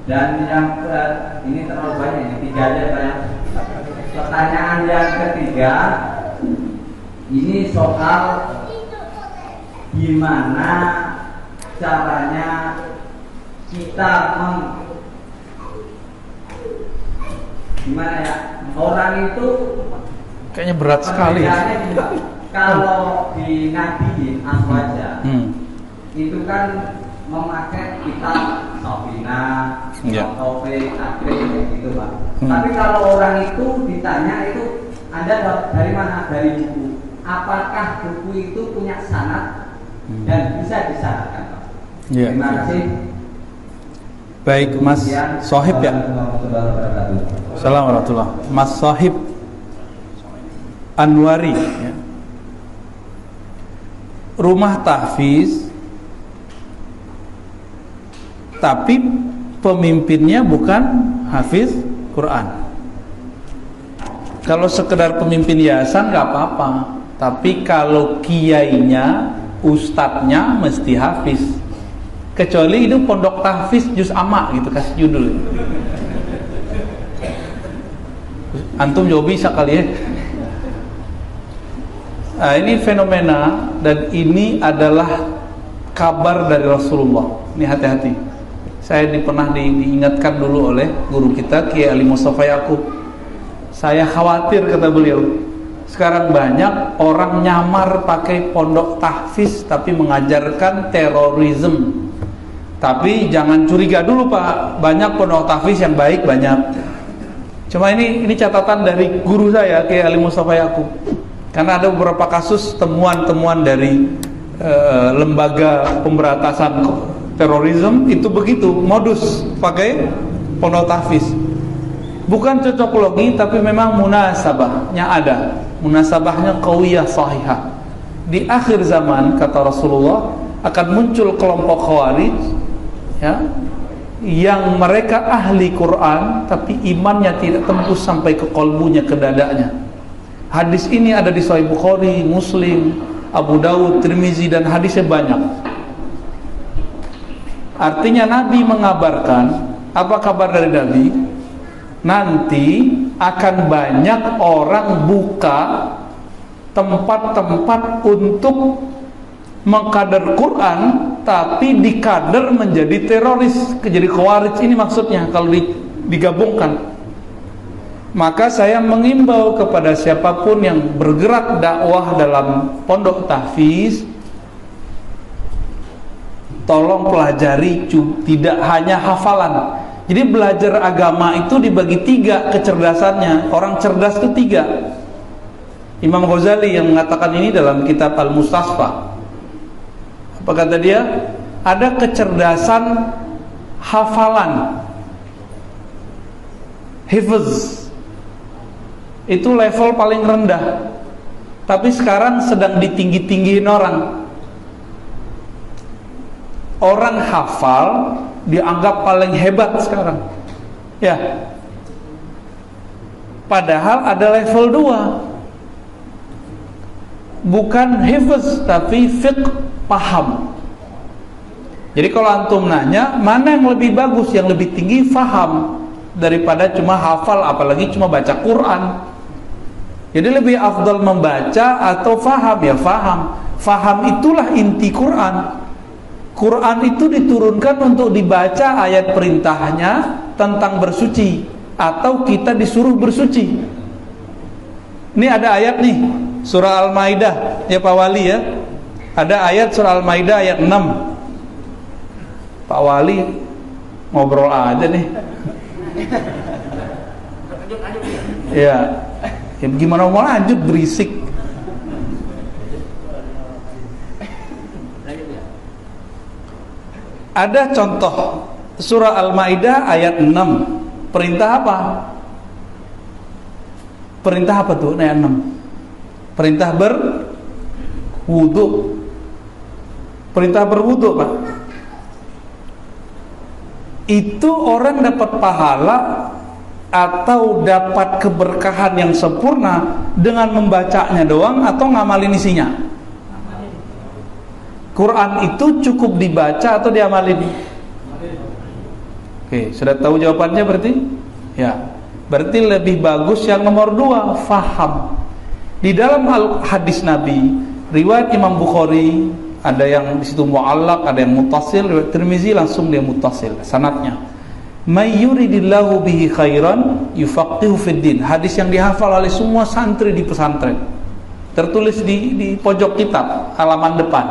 [SPEAKER 4] Dan yang ini terlalu banyak, ini tiga aja Pak. Pertanyaan yang ketiga, ini soal gimana caranya kita Gimana ya? Orang itu
[SPEAKER 1] kayaknya berat sekali.
[SPEAKER 4] Kalau di Nabi Aswaja itu kan memakai kitab Sofina, Taufik, Takrib gitu Pak. Tapi kalau orang itu ditanya itu Anda dari mana? Dari buku. Apakah buku itu punya sanad dan bisa disyaratkan Pak? Terima kasih.
[SPEAKER 1] Baik Mas Sohib ya. Assalamualaikum warahmatullahi. Mas Sohib Anwari ya. Rumah tahfiz tapi pemimpinnya bukan hafiz Quran. Kalau sekedar pemimpin yayasan nggak apa-apa, tapi kalau kiainya, ustadznya mesti hafiz. Kecuali itu pondok tahfiz juz amma gitu, kasih judul. Antum jauh bisa kali ya. Nah, ini fenomena dan ini adalah kabar dari Rasulullah. Ini hati-hati. Saya pernah diingatkan dulu oleh guru kita Kiai Ali Mustafa Yaqub. Saya khawatir, kata beliau, sekarang banyak orang nyamar pakai pondok tahfiz tapi mengajarkan terorisme. Tapi jangan curiga dulu Pak, banyak pondok tahfiz yang baik banyak. Cuma ini catatan dari guru saya Kiai Ali Mustafa Yaqub. Karena ada beberapa kasus temuan-temuan dari lembaga pemberantasan terorisme itu begitu, modus pakai pondok tahfiz. Bukan cocokologi tapi memang munasabahnya ada. Munasabahnya qawiyah sahihah. Di akhir zaman kata Rasulullah akan muncul kelompok khawarij ya, yang mereka ahli Quran tapi imannya tidak tembus sampai ke kolbunya, ke dadanya. Hadis ini ada di Sahih Bukhari, Muslim, Abu Dawud, Tirmizi dan hadisnya banyak. Artinya Nabi mengabarkan, apa kabar dari Nabi? Nanti akan banyak orang buka tempat-tempat untuk mengkader Quran tapi dikader menjadi teroris, jadi khawarij ini maksudnya kalau digabungkan. Maka saya mengimbau kepada siapapun yang bergerak dakwah dalam pondok tahfiz, tolong pelajari tidak hanya hafalan. Jadi belajar agama itu dibagi 3 kecerdasannya. Orang cerdas itu 3. Imam Ghazali yang mengatakan ini dalam kitab Al-Mustasfa. Apa kata dia? Ada kecerdasan hafalan, hifz. Itu level paling rendah. Tapi sekarang sedang ditinggi-tinggiin orang. Orang hafal dianggap paling hebat sekarang. Ya. Padahal ada level 2. Bukan hifz tapi fiqh, paham. Jadi kalau antum nanya mana yang lebih bagus, yang lebih tinggi faham daripada cuma hafal, apalagi cuma baca Quran. Jadi lebih afdal membaca atau faham? Ya faham. Faham itulah inti Quran. Quran itu diturunkan untuk dibaca ayat perintahnya tentang bersuci, atau kita disuruh bersuci. Ini ada ayat nih, surah Al-Maidah ya Pak Wali ya. Ada ayat surah Al-Maidah ayat 6. Pak Wali ngobrol aja nih. Ya. Ya gimana mau lanjut, berisik. Ada contoh surah Al-Maidah ayat 6. Perintah apa? Perintah apa tuh ayat 6? Perintah berwudu. Perintah berwudu Pak. Itu orang dapat pahala atau dapat keberkahan yang sempurna dengan membacanya doang atau ngamalin isinya? Quran itu cukup dibaca atau diamalin? Oke, sudah tahu jawabannya berarti? Ya, berarti lebih bagus yang nomor 2, faham. Di dalam hadis Nabi, riwayat Imam Bukhari, ada yang di situ mu'allaq, ada yang muttasil, riwayat Tirmizi langsung dia muttasil sanadnya. May yuridillahu bihi khairan yufaqihu fiddin, hadis yang dihafal oleh semua santri di pesantren, tertulis di pojok kitab halaman depan.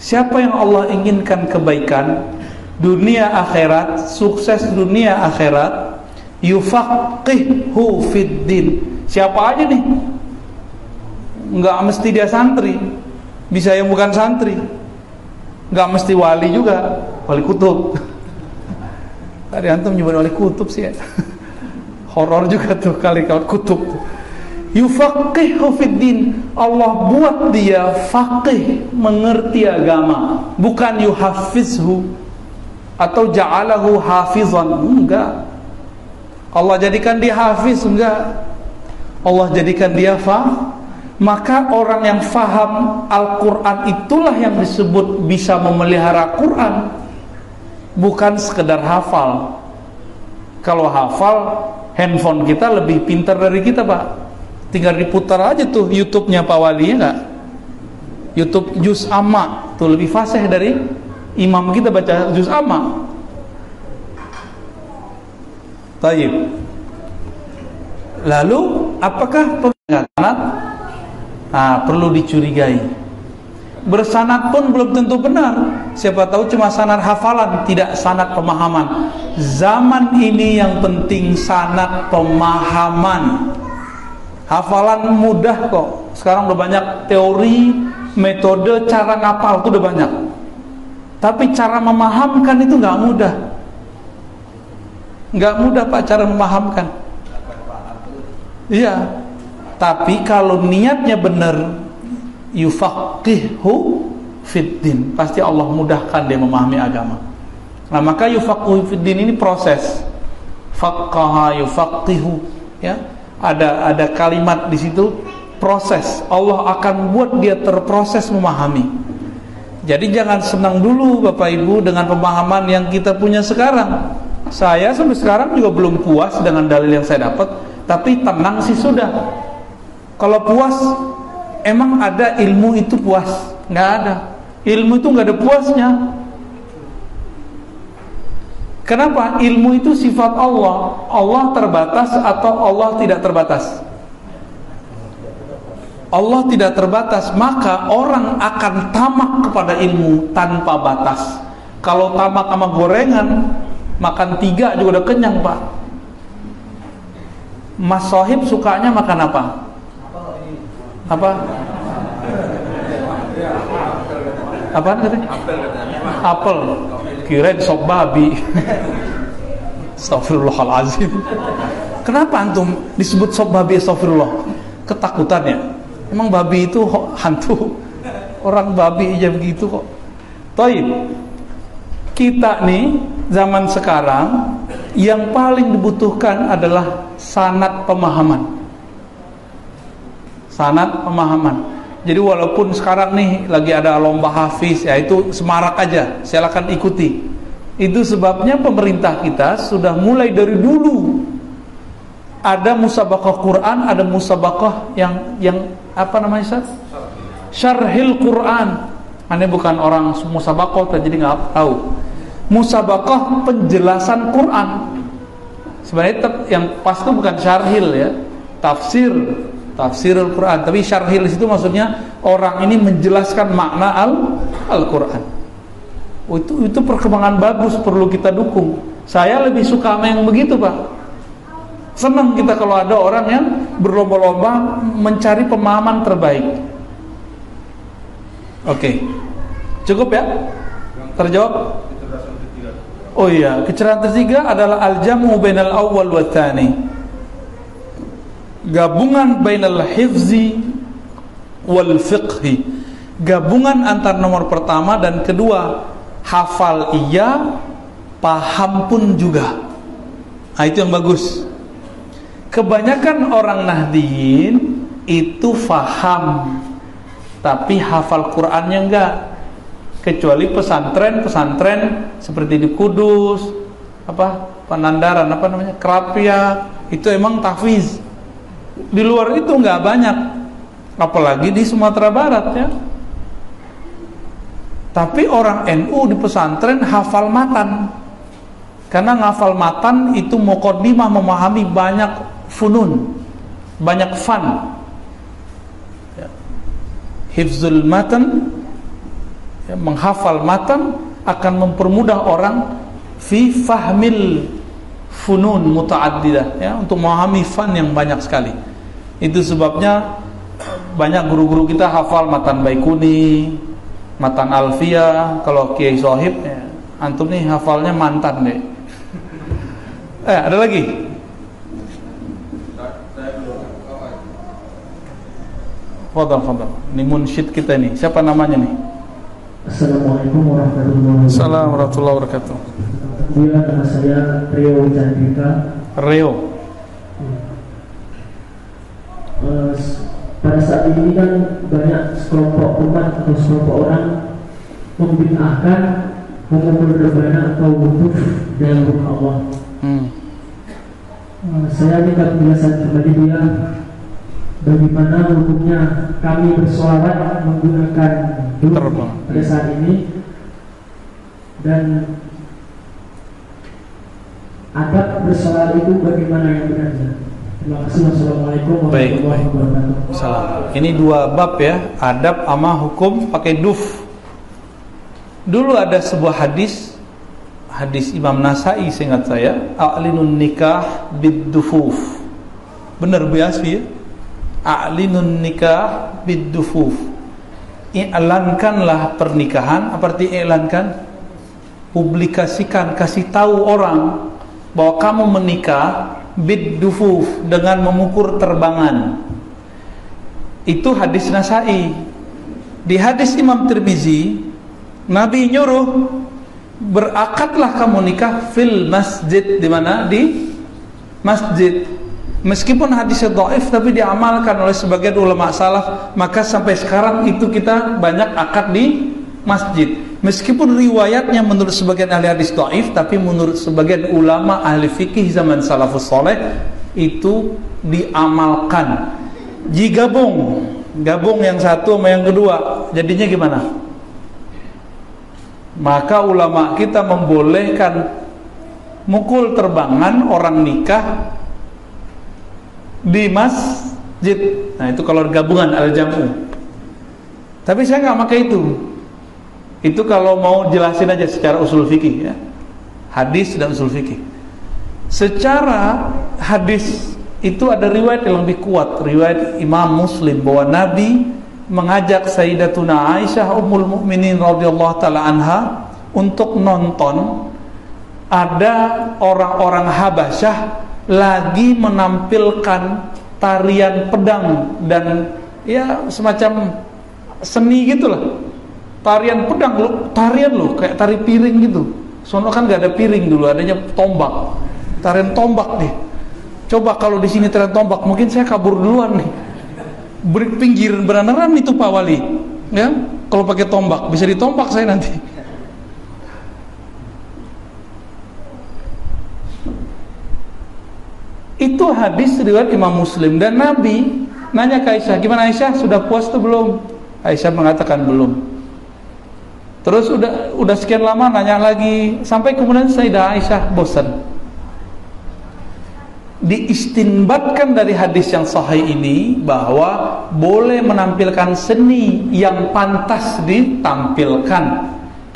[SPEAKER 1] Siapa yang Allah inginkan kebaikan dunia akhirat, sukses dunia akhirat, yufaqihu fiddin. Siapa aja nih, nggak mesti dia santri, bisa yang bukan santri, nggak mesti wali juga, wali kutub. Tadi antum nyebut wali kutub sih ya. Horor juga tuh kali kalau kutub. Yufaqihu fiddin, Allah buat dia faqih, mengerti agama, bukan yuhafizhu atau ja'alahu hafizan, enggak. Allah jadikan dia hafiz, enggak. Allah jadikan dia faham. Maka orang yang faham Al-Quran itulah yang disebut bisa memelihara Quran, bukan sekedar hafal. Kalau hafal, handphone kita lebih pintar dari kita, Pak. Tinggal diputar aja tuh YouTube-nya Pak Wali, ya enggak? YouTube Juz Amma tuh lebih fasih dari imam kita baca Juz Amma. Taib. Lalu apakah sanad? Nah, perlu dicurigai. Bersanad pun belum tentu benar. Siapa tahu cuma sanad hafalan, tidak sanad pemahaman. Zaman ini yang penting sanad pemahaman. Hafalan mudah kok. Sekarang udah banyak teori, metode, cara ngapal itu udah banyak. Tapi cara memahamkan itu nggak mudah. Nggak mudah Pak cara memahamkan. Iya. Tapi kalau niatnya benar, yufaqihu fiddin, pasti Allah mudahkan dia memahami agama. Nah, maka yufaqihu fiddin ini proses. Faqqaha yufaqihu, ya. Ada kalimat di situ, proses. Allah akan buat dia terproses memahami. Jadi jangan senang dulu Bapak Ibu dengan pemahaman yang kita punya sekarang. Saya sampai sekarang juga belum puas dengan dalil yang saya dapat, tapi tenang sih sudah. Kalau puas, emang ada ilmu itu puas? Nggak ada. Ilmu itu nggak ada puasnya. Kenapa? Ilmu itu sifat Allah. Allah terbatas atau Allah tidak terbatas? Allah tidak terbatas, maka orang akan tamak kepada ilmu tanpa batas. Kalau tamak sama gorengan, makan 3 juga udah kenyang, Pak. Mas Sohib sukanya makan apa? Apa? Apaan katanya? Apel. Kirain sop babi. Astagfirullahalazim. Kenapa antum disebut sop babi? Astagfirullah. Ketakutannya. Emang babi itu hantu? Orang babi aja begitu kok. Taib. Kita nih zaman sekarang yang paling dibutuhkan adalah sanad pemahaman. Sanad pemahaman. Jadi walaupun sekarang nih lagi ada lomba hafiz, ya itu semarak aja, silakan ikuti. Itu sebabnya pemerintah kita sudah mulai dari dulu ada musabaqah Quran, ada musabaqah yang apa namanya Ustaz? Syarhil Quran. Aneh bukan orang musabaqah, jadi nggak tahu. Musabaqah penjelasan Quran. Sebenarnya yang pas itu bukan syarhil ya, tafsirul Quran, tapi syarhil itu maksudnya orang ini menjelaskan makna Al-Quran. Itu perkembangan bagus, perlu kita dukung. Saya lebih suka sama yang begitu, Pak. Senang kita kalau ada orang yang berlomba-lomba mencari pemahaman terbaik. Oke. Cukup ya? Terjawab? Oh iya, kecerahan ketiga adalah al-jam'u bainal awwal wa tsani. Gabungan bainal hifzi wal fiqhi. Gabungan antar nomor pertama dan kedua. Hafal iya, paham pun juga. Nah, itu yang bagus. Kebanyakan orang Nahdiyin itu faham, tapi hafal Qur'annya enggak. Kecuali pesantren seperti di Kudus, Panandaran, Kerapia, itu emang tahfiz. Di luar itu nggak banyak, apalagi di Sumatera Barat ya. Tapi orang NU di pesantren hafal matan, Karena ngafal matan itu muqaddimah memahami banyak funun, banyak fan. Hifzul matan, menghafal matan akan mempermudah orang fi fahmil funun muta'addidah, ya, untuk memahami fan yang banyak sekali. Itu sebabnya banyak guru-guru kita hafal matan Baikuni, matan Alfiyah. Kalau Kiai Sohib, ya, antum nih hafalnya mantan deh. Ada lagi? Fadal. Ini munsyid kita nih. Siapa namanya nih?
[SPEAKER 5] Assalamualaikum warahmatullahi wabarakatuh.
[SPEAKER 1] Assalamualaikum warahmatullahi wabarakatuh.
[SPEAKER 5] Dia nama saya Rio Candika.
[SPEAKER 1] Rio.
[SPEAKER 5] Pada saat ini kan banyak sekelompok umat atau sekelompok orang membid'ahkan hukum berbana atau wukuf dalam hukum Allah. Saya minta penjelasan kepada dia bagaimana hukumnya kami bersolat menggunakan duduk pada saat ini, dan adab bersolat itu bagaimana yang benarnya. Terima kasih. Wassalamualaikum warahmatullahi wabarakatuh.
[SPEAKER 1] Salam. Ini dua bab ya, adab sama hukum pakai duf. Dulu ada sebuah hadis Imam Nasai seingat saya, a'linun nikah bid-dufuf. Benar Bu Yasfi ya? A'linun nikah bid-dufuf. I'lankanlah pernikahan. Apa arti i'lankan? Publikasikan, kasih tahu orang bahwa kamu menikah bid-dufuf, dengan memukur terbangan. Itu hadis Nasai. Di hadis Imam Tirmizi, Nabi nyuruh berakadlah kamu nikah fil masjid. Di mana? Di masjid. Meskipun hadisnya dhaif, tapi diamalkan oleh sebagian ulama salaf, maka sampai sekarang itu kita banyak akad di masjid. Meskipun riwayatnya menurut sebagian ahli hadis dhaif, tapi menurut sebagian ulama ahli fikih zaman salafus saleh itu diamalkan. Jika gabung yang satu sama yang kedua, jadinya gimana? Maka ulama kita membolehkan mukul terbangan orang nikah di masjid. Nah itu kalau gabungan al-jam'u. Tapi saya nggak pakai itu. Itu kalau mau jelasin aja secara usul fikih ya. Hadis dan usul fikih. Secara hadis itu ada riwayat yang lebih kuat, riwayat Imam Muslim, bahwa Nabi mengajak Sayyidatuna Aisyah Ummul Mukminin radhiyallahu taala anha untuk nonton ada orang-orang Habasyah lagi menampilkan tarian pedang dan ya semacam seni gitulah. Tarian pedang tarian kayak tari piring gitu. Sono kan gak ada piring dulu, adanya tombak. Tarian tombak nih. Coba kalau di sini tarian tombak, mungkin saya kabur duluan nih. Pinggiran beneran itu Pak Wali. Ya, kalau pakai tombak bisa ditombak saya nanti. Itu hadis riwayat Imam Muslim, dan Nabi nanya ke Aisyah, "Gimana Aisyah, sudah puas tuh belum?" Aisyah mengatakan belum. Terus udah sekian lama nanya lagi, sampai kemudian Sayyidah Aisyah bosan. Diistinbatkan dari hadis yang sahih ini bahwa boleh menampilkan seni yang pantas ditampilkan.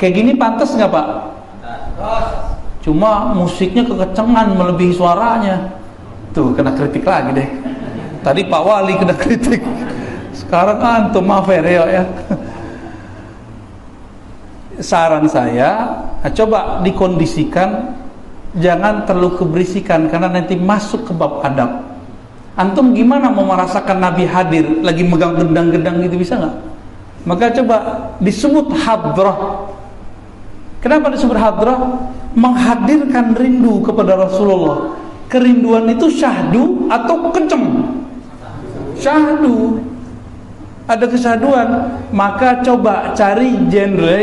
[SPEAKER 1] Kayak gini pantas nggak Pak? Cuma musiknya kekencengan melebihi suaranya. Tuh kena kritik lagi deh. Tadi Pak Wali kena kritik. Sekarang antum maaf ya. Saran saya, coba dikondisikan, jangan terlalu keberisikan karena nanti masuk ke bab adab. Antum gimana mau merasakan Nabi hadir lagi megang gendang-gendang gitu, bisa nggak? Maka coba disebut hadrah. Kenapa disebut hadrah? Menghadirkan rindu kepada Rasulullah. Kerinduan itu syahdu atau kenceng? Syahdu. Ada kesyahduan, maka coba cari genre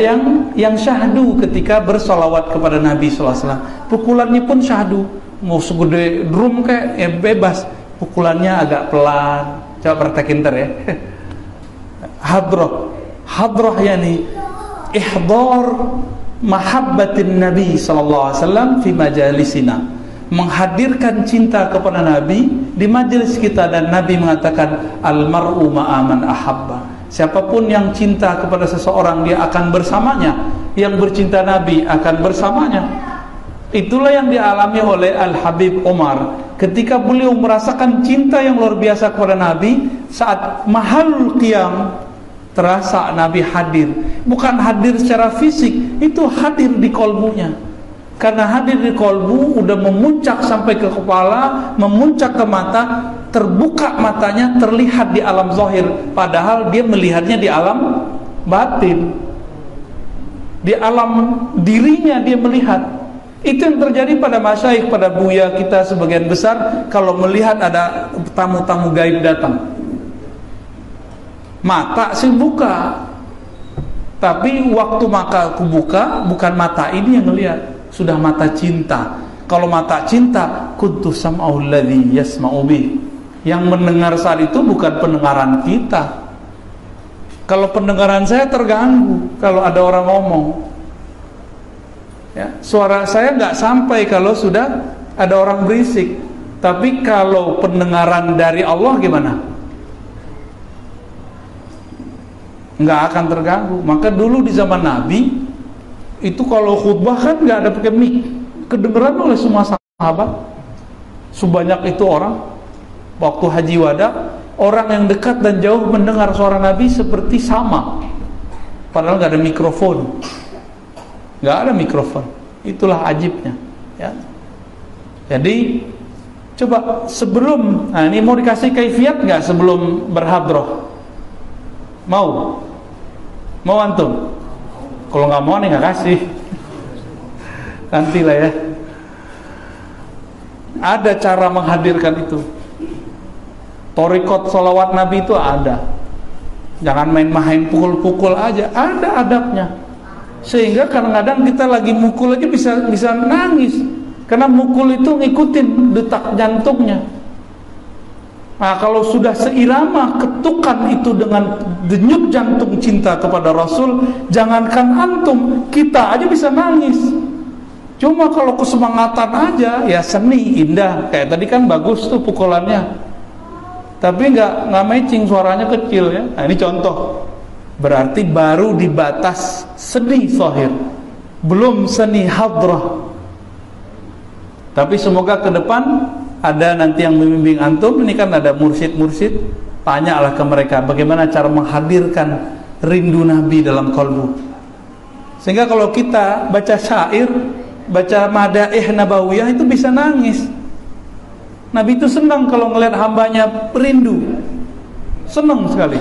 [SPEAKER 1] yang syahdu ketika bersolawat kepada Nabi SAW. Pukulannya pun syahdu, mau segede drum kayak bebas, pukulannya agak pelan. Coba praktekin ntar ya. Hadrah yani ihdar mahabbatin Nabi sallallahu alaihi wasallam fi majalisina, menghadirkan cinta kepada Nabi di majelis kita. Dan Nabi mengatakan almar'u ma'aman ahabba, siapapun yang cinta kepada seseorang dia akan bersamanya, yang bercinta Nabi akan bersamanya. Itulah yang dialami oleh Al-Habib Umar ketika beliau merasakan cinta yang luar biasa kepada Nabi. Saat mahalul qiyam, terasa Nabi hadir, bukan hadir secara fisik, itu hadir di kolbunya. Karena hadir di kolbu udah memuncak sampai ke kepala, memuncak ke mata, terbuka matanya, terlihat di alam zahir, padahal dia melihatnya di alam batin, di alam dirinya dia melihat. Itu yang terjadi pada masyaikh, pada buya kita sebagian besar. Kalau melihat ada tamu-tamu gaib datang, mata sih buka, tapi waktu mata aku buka, bukan mata ini yang melihat, sudah mata cinta. Kalau mata cinta, kuntu sam'ahu alladhi yasma'u bih, yang mendengar saat itu bukan pendengaran kita. Kalau pendengaran saya terganggu kalau ada orang ngomong, ya, suara saya nggak sampai kalau sudah ada orang berisik. Tapi kalau pendengaran dari Allah gimana? Nggak akan terganggu. Maka dulu di zaman Nabi itu kalau khutbah kan nggak ada pakai mic, kedengeran oleh semua sahabat. Sebanyak itu orang. Waktu haji wada, orang yang dekat dan jauh mendengar suara Nabi seperti sama, padahal nggak ada mikrofon. Nggak ada mikrofon. Itulah ajibnya, ya. Jadi coba sebelum, nah ini mau dikasih kaifiat nggak sebelum berhadroh? Mau antum? Kalau nggak mau nih nggak kasih. Nantilah ya. Ada cara menghadirkan itu. Torikot sholawat Nabi itu ada. Jangan main-main pukul-pukul aja. Ada adabnya. Sehingga kadang-kadang kita lagi mukul aja bisa nangis. Karena mukul itu ngikutin detak jantungnya. Nah, kalau sudah seirama ketukan itu dengan denyut jantung cinta kepada Rasul, jangankan antum, kita aja bisa nangis. Cuma kalau kesemangatan aja, ya seni, indah. Kayak tadi kan bagus tuh pukulannya. Tapi nggak matching, suaranya kecil ya. Nah, ini contoh. Berarti baru di batas seni zahir, belum seni hadrah. Tapi semoga ke depan ada nanti yang membimbing antum. Ini kan ada mursyid-mursyid, tanyalah ke mereka bagaimana cara menghadirkan rindu Nabi dalam kalbu. Sehingga kalau kita baca syair, baca madaih nabawiyah itu bisa nangis. Nabi itu senang kalau ngelihat hambanya rindu, senang sekali.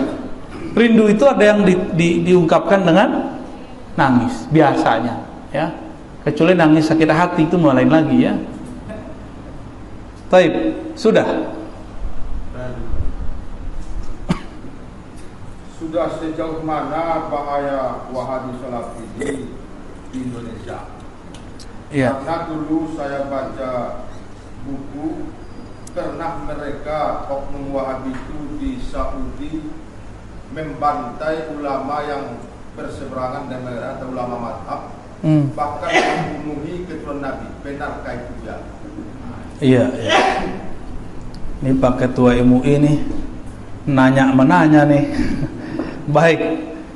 [SPEAKER 1] Rindu itu ada yang diungkapkan dengan nangis biasanya, ya. Kecuali nangis sakit hati itu mulai lagi ya. Taib, sudah.
[SPEAKER 6] Sudah sejauh mana bahaya Wahabi Salafi di Indonesia?
[SPEAKER 1] Iya.
[SPEAKER 6] Karena dulu saya baca buku, karena mereka oknum Wahabi itu di Saudi membantai ulama yang berseberangan dengan mereka atau ulama madhab, bahkan membunuhi keturunan Nabi. Benarkah itu ya?
[SPEAKER 1] Iya, iya. Ini Pak Ketua MUI nih menanya nih. Baik,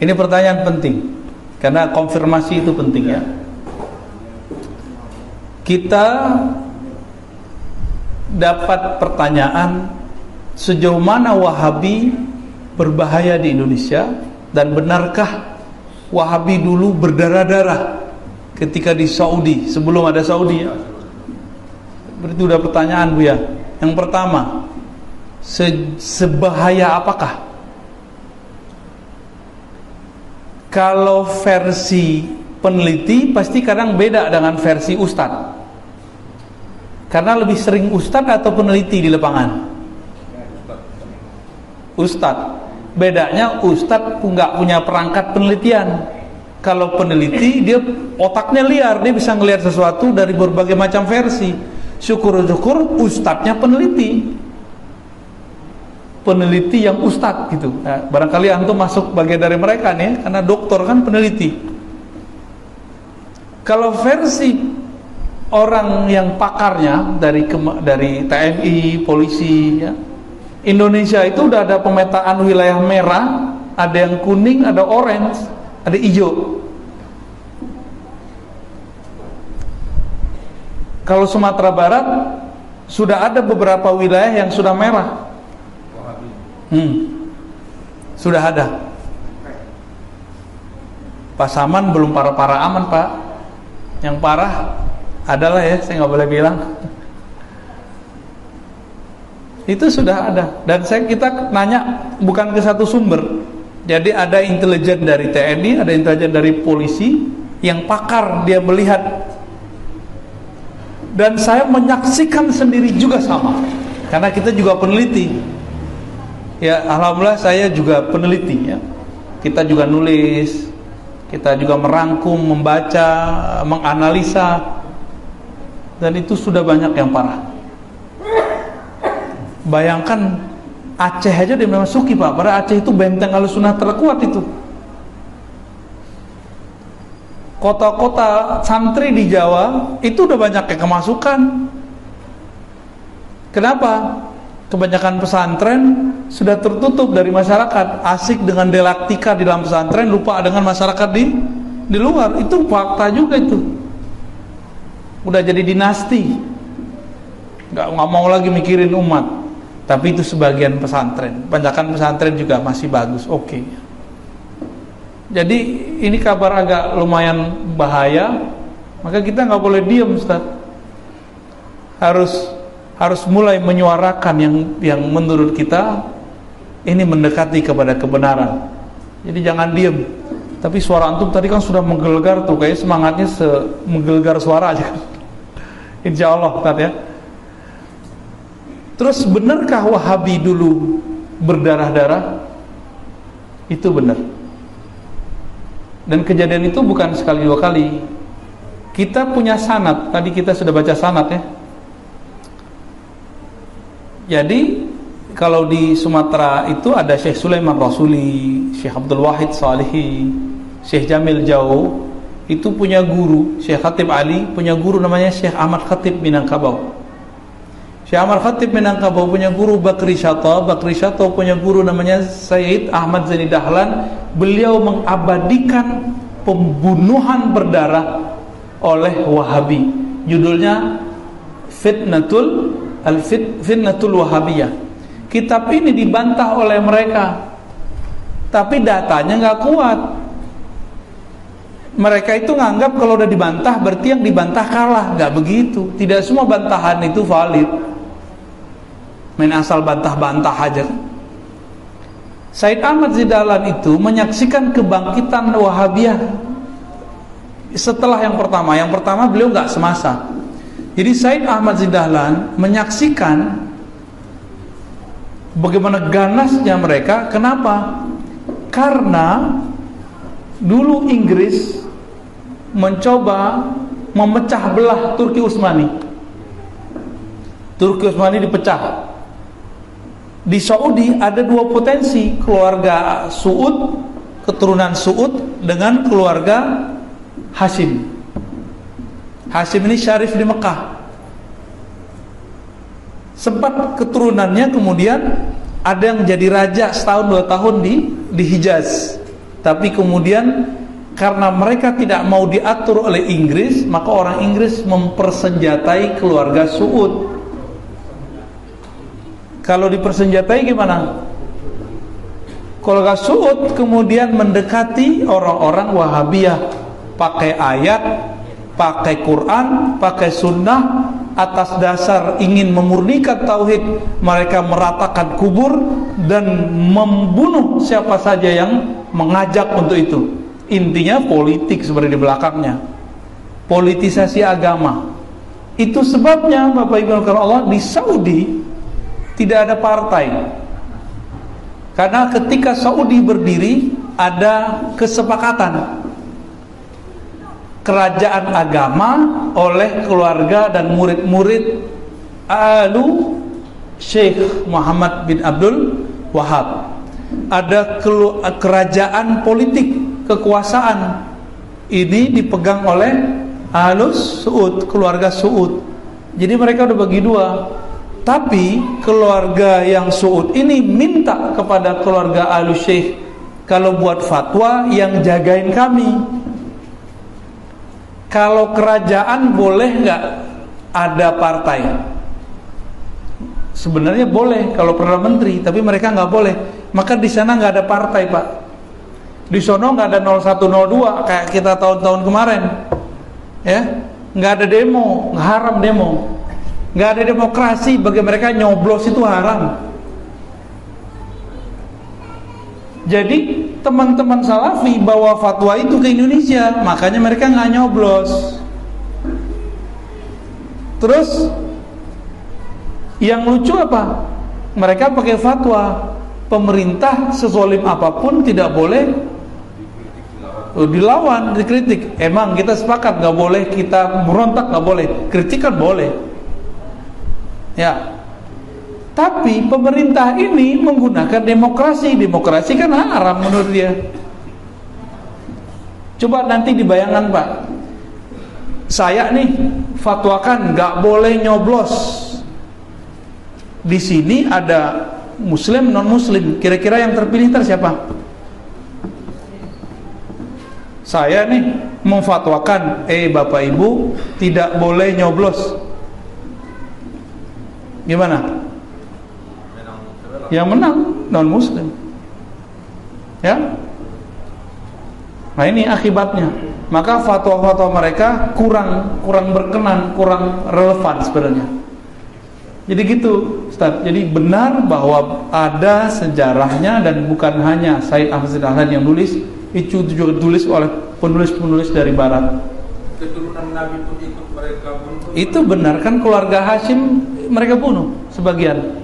[SPEAKER 1] ini pertanyaan penting karena konfirmasi itu penting ya. Kita dapat pertanyaan sejauh mana Wahabi berbahaya di Indonesia, dan benarkah Wahabi dulu berdarah-darah ketika di Saudi sebelum ada Saudi ya? Berarti udah pertanyaan Bu ya. Yang pertama, sebahaya apakah? Kalau versi peneliti pasti kadang beda dengan versi ustadz. Karena lebih sering ustadz atau peneliti di lapangan? Ustadz. Bedanya ustadz nggak punya perangkat penelitian. Kalau peneliti dia otaknya liar, dia bisa ngelihat sesuatu dari berbagai macam versi. Syukur-syukur ustadznya peneliti yang ustadz gitu. Nah, barangkali antum masuk bagian dari mereka nih, karena doktor kan peneliti. Kalau versi orang yang pakarnya dari TNI, polisi, ya, Indonesia itu udah ada pemetaan wilayah merah, ada yang kuning, ada orange, ada hijau. Kalau Sumatera Barat sudah ada beberapa wilayah yang sudah merah. Sudah ada. Pasaman belum parah-parah aman, Pak. Yang parah adalah, ya, saya nggak boleh bilang. Itu sudah ada. Dan kita nanya bukan ke satu sumber. Jadi ada intelijen dari TNI, ada intelijen dari polisi yang pakar, dia melihat. Dan saya menyaksikan sendiri juga sama, karena kita juga peneliti. Ya, alhamdulillah saya juga peneliti, ya. Kita juga nulis, kita juga merangkum, membaca, menganalisa, dan itu sudah banyak yang parah. Bayangkan Aceh aja dia memasuki, Pak. Padahal Aceh itu benteng Ahlussunnah terkuat itu. Kota-kota santri di Jawa itu udah banyak yang kemasukan. Kenapa? Kebanyakan pesantren sudah tertutup dari masyarakat, asik dengan delaktika di dalam pesantren, lupa dengan masyarakat di luar. Itu fakta juga itu. Udah jadi dinasti, nggak mau lagi mikirin umat. Tapi itu sebagian pesantren. Kebanyakan pesantren juga masih bagus, oke. Jadi ini kabar agak lumayan bahaya, maka kita nggak boleh diam, Ustaz. Harus mulai menyuarakan yang menurut kita ini mendekati kepada kebenaran. Jadi jangan diam. Tapi suara antum tadi kan sudah menggelegar tuh, kayak semangatnya menggelegar suara aja. Insya Allah, Ustaz, ya. Terus benarkah Wahabi dulu berdarah-darah? Itu benar. Dan kejadian itu bukan sekali dua kali. Kita punya sanad, tadi kita sudah baca sanad, ya. Jadi kalau di Sumatera itu ada Syekh Sulaiman Rasuli, Syekh Abdul Wahid Salihi, Syekh Jamil Jauh, itu punya guru. Syekh Khatib Ali punya guru namanya Syekh Ahmad Khatib Minangkabau. Syekh Ahmad Khatib Minangkabau punya guru Bakri Syato. Bakri Syato punya guru namanya Sayyid Ahmad Zaini Dahlan. Beliau mengabadikan pembunuhan berdarah oleh Wahabi. Judulnya Fitnatul Wahabiyah. Kitab ini dibantah oleh mereka, tapi datanya nggak kuat. Mereka itu nganggap kalau udah dibantah berarti yang dibantah kalah. Nggak begitu. Tidak semua bantahan itu valid. Main asal bantah-bantah aja. Said Ahmad Zidahlan itu menyaksikan kebangkitan Wahabiyah setelah yang pertama. Yang pertama beliau nggak semasa. Jadi Said Ahmad Zidahlan menyaksikan bagaimana ganasnya mereka. Kenapa? Karena dulu Inggris mencoba memecah belah Turki Utsmani. Turki Utsmani dipecah. Di Saudi ada dua potensi, keluarga Suud, keturunan Suud dengan keluarga Hashim. Hashim ini syarif di Mekah. Sempat keturunannya kemudian ada yang jadi raja setahun dua tahun di Hijaz. Tapi kemudian karena mereka tidak mau diatur oleh Inggris, maka orang Inggris mempersenjatai keluarga Suud. Kalau dipersenjatai gimana? Keluarga Suud kemudian mendekati orang-orang Wahabiyah, pakai ayat, pakai Quran, pakai sunnah, atas dasar ingin memurnikan tauhid. Mereka meratakan kubur dan membunuh siapa saja yang mengajak untuk itu. Intinya politik sebenarnya di belakangnya, politisasi agama. Itu sebabnya Bapak Ibu Allah, di Saudi tidak ada partai. Karena ketika Saudi berdiri ada kesepakatan kerajaan agama oleh keluarga dan murid-murid Alu Syekh Muhammad bin Abdul Wahab. Ada kerajaan politik, kekuasaan ini dipegang oleh Ahlus Su'ud, keluarga Su'ud. Jadi mereka udah bagi dua. Tapi keluarga yang Su'ud ini minta kepada keluarga Ahlus Syekh, kalau buat fatwa yang jagain kami. Kalau kerajaan boleh nggak ada partai? Sebenarnya boleh kalau Perdana Menteri, tapi mereka nggak boleh. Maka di sana nggak ada partai, Pak. Di sono nggak ada 0102 kayak kita tahun-tahun kemarin, ya. Nggak ada demo, haram demo. Nggak ada demokrasi, bagi mereka nyoblos itu haram. Jadi teman-teman Salafi bawa fatwa itu ke Indonesia, makanya mereka nggak nyoblos. Terus yang lucu apa? Mereka pakai fatwa pemerintah sezolim apapun tidak boleh dilawan, dikritik. Emang kita sepakat nggak boleh kita merontak, nggak boleh, kritik kan boleh, ya. Tapi pemerintah ini menggunakan demokrasi. Demokrasi kan haram menurut dia. Coba nanti dibayangkan, Pak. Saya nih fatwakan nggak boleh nyoblos. Di sini ada Muslim, non Muslim. Kira-kira yang terpilih siapa? Saya nih memfatwakan, Bapak Ibu tidak boleh nyoblos. Gimana? Yang menang non Muslim, ya. Nah ini akibatnya. Maka fatwa-fatwa mereka kurang berkenan, kurang relevan sebenarnya. Jadi gitu, Ustaz. Jadi benar bahwa ada sejarahnya dan bukan hanya Said Ahmad Dahlan yang nulis, itu juga ditulis oleh penulis-penulis dari Barat.
[SPEAKER 6] Keturunan Nabi pun ikut mereka bunuh.
[SPEAKER 1] Itu benar kan, keluarga Hashim mereka bunuh sebagian.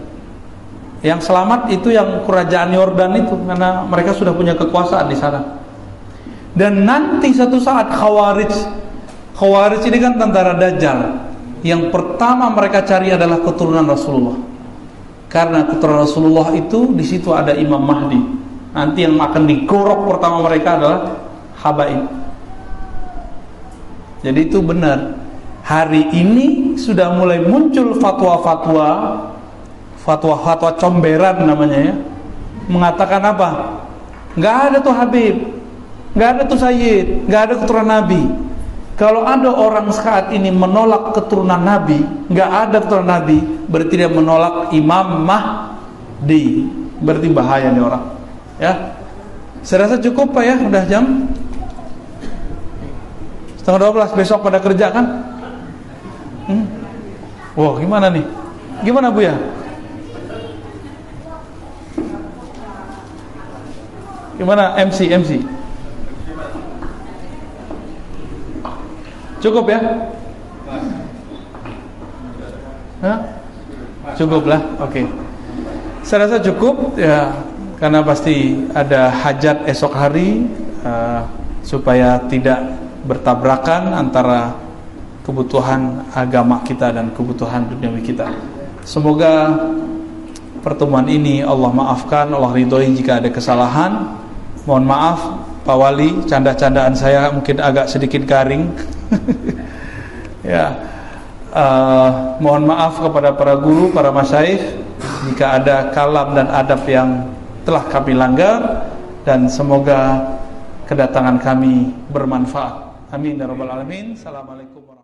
[SPEAKER 1] Yang selamat itu yang kerajaan Yordan itu, karena mereka sudah punya kekuasaan di sana. Dan nanti satu saat Khawarij ini kan tentara Dajjal. Yang pertama mereka cari adalah keturunan Rasulullah. Karena keturunan Rasulullah itu di situ ada Imam Mahdi. Nanti yang akan digorok pertama mereka adalah Habaib. Jadi itu benar. Hari ini sudah mulai muncul fatwa-fatwa comberan namanya, ya. Mengatakan apa? Nggak ada tuh Habib, nggak ada tuh Sayyid, nggak ada keturunan Nabi. Kalau ada orang saat ini menolak keturunan Nabi, nggak ada keturunan Nabi, berarti dia menolak Imam Mahdi. Berarti bahaya nih orang, ya. Saya rasa cukup, Pak, ya. Udah jam 11:30, besok pada kerja kan? Wah, gimana nih? Gimana, Bu, ya? Gimana MC? Cukup ya? Hah? Cukup lah, oke. Saya rasa cukup ya, karena pasti ada hajat esok hari, supaya tidak bertabrakan antara kebutuhan agama kita dan kebutuhan duniawi kita. Semoga pertemuan ini Allah maafkan, Allah ridhoi jika ada kesalahan. Mohon maaf Pak Wali, canda-candaan saya mungkin agak sedikit garing. Ya, mohon maaf kepada para guru, para masyayikh jika ada kalam dan adab yang telah kami langgar, dan semoga kedatangan kami bermanfaat. Amin ya rabbal alamin. Assalamualaikum warahmatullahi wabarakatuh.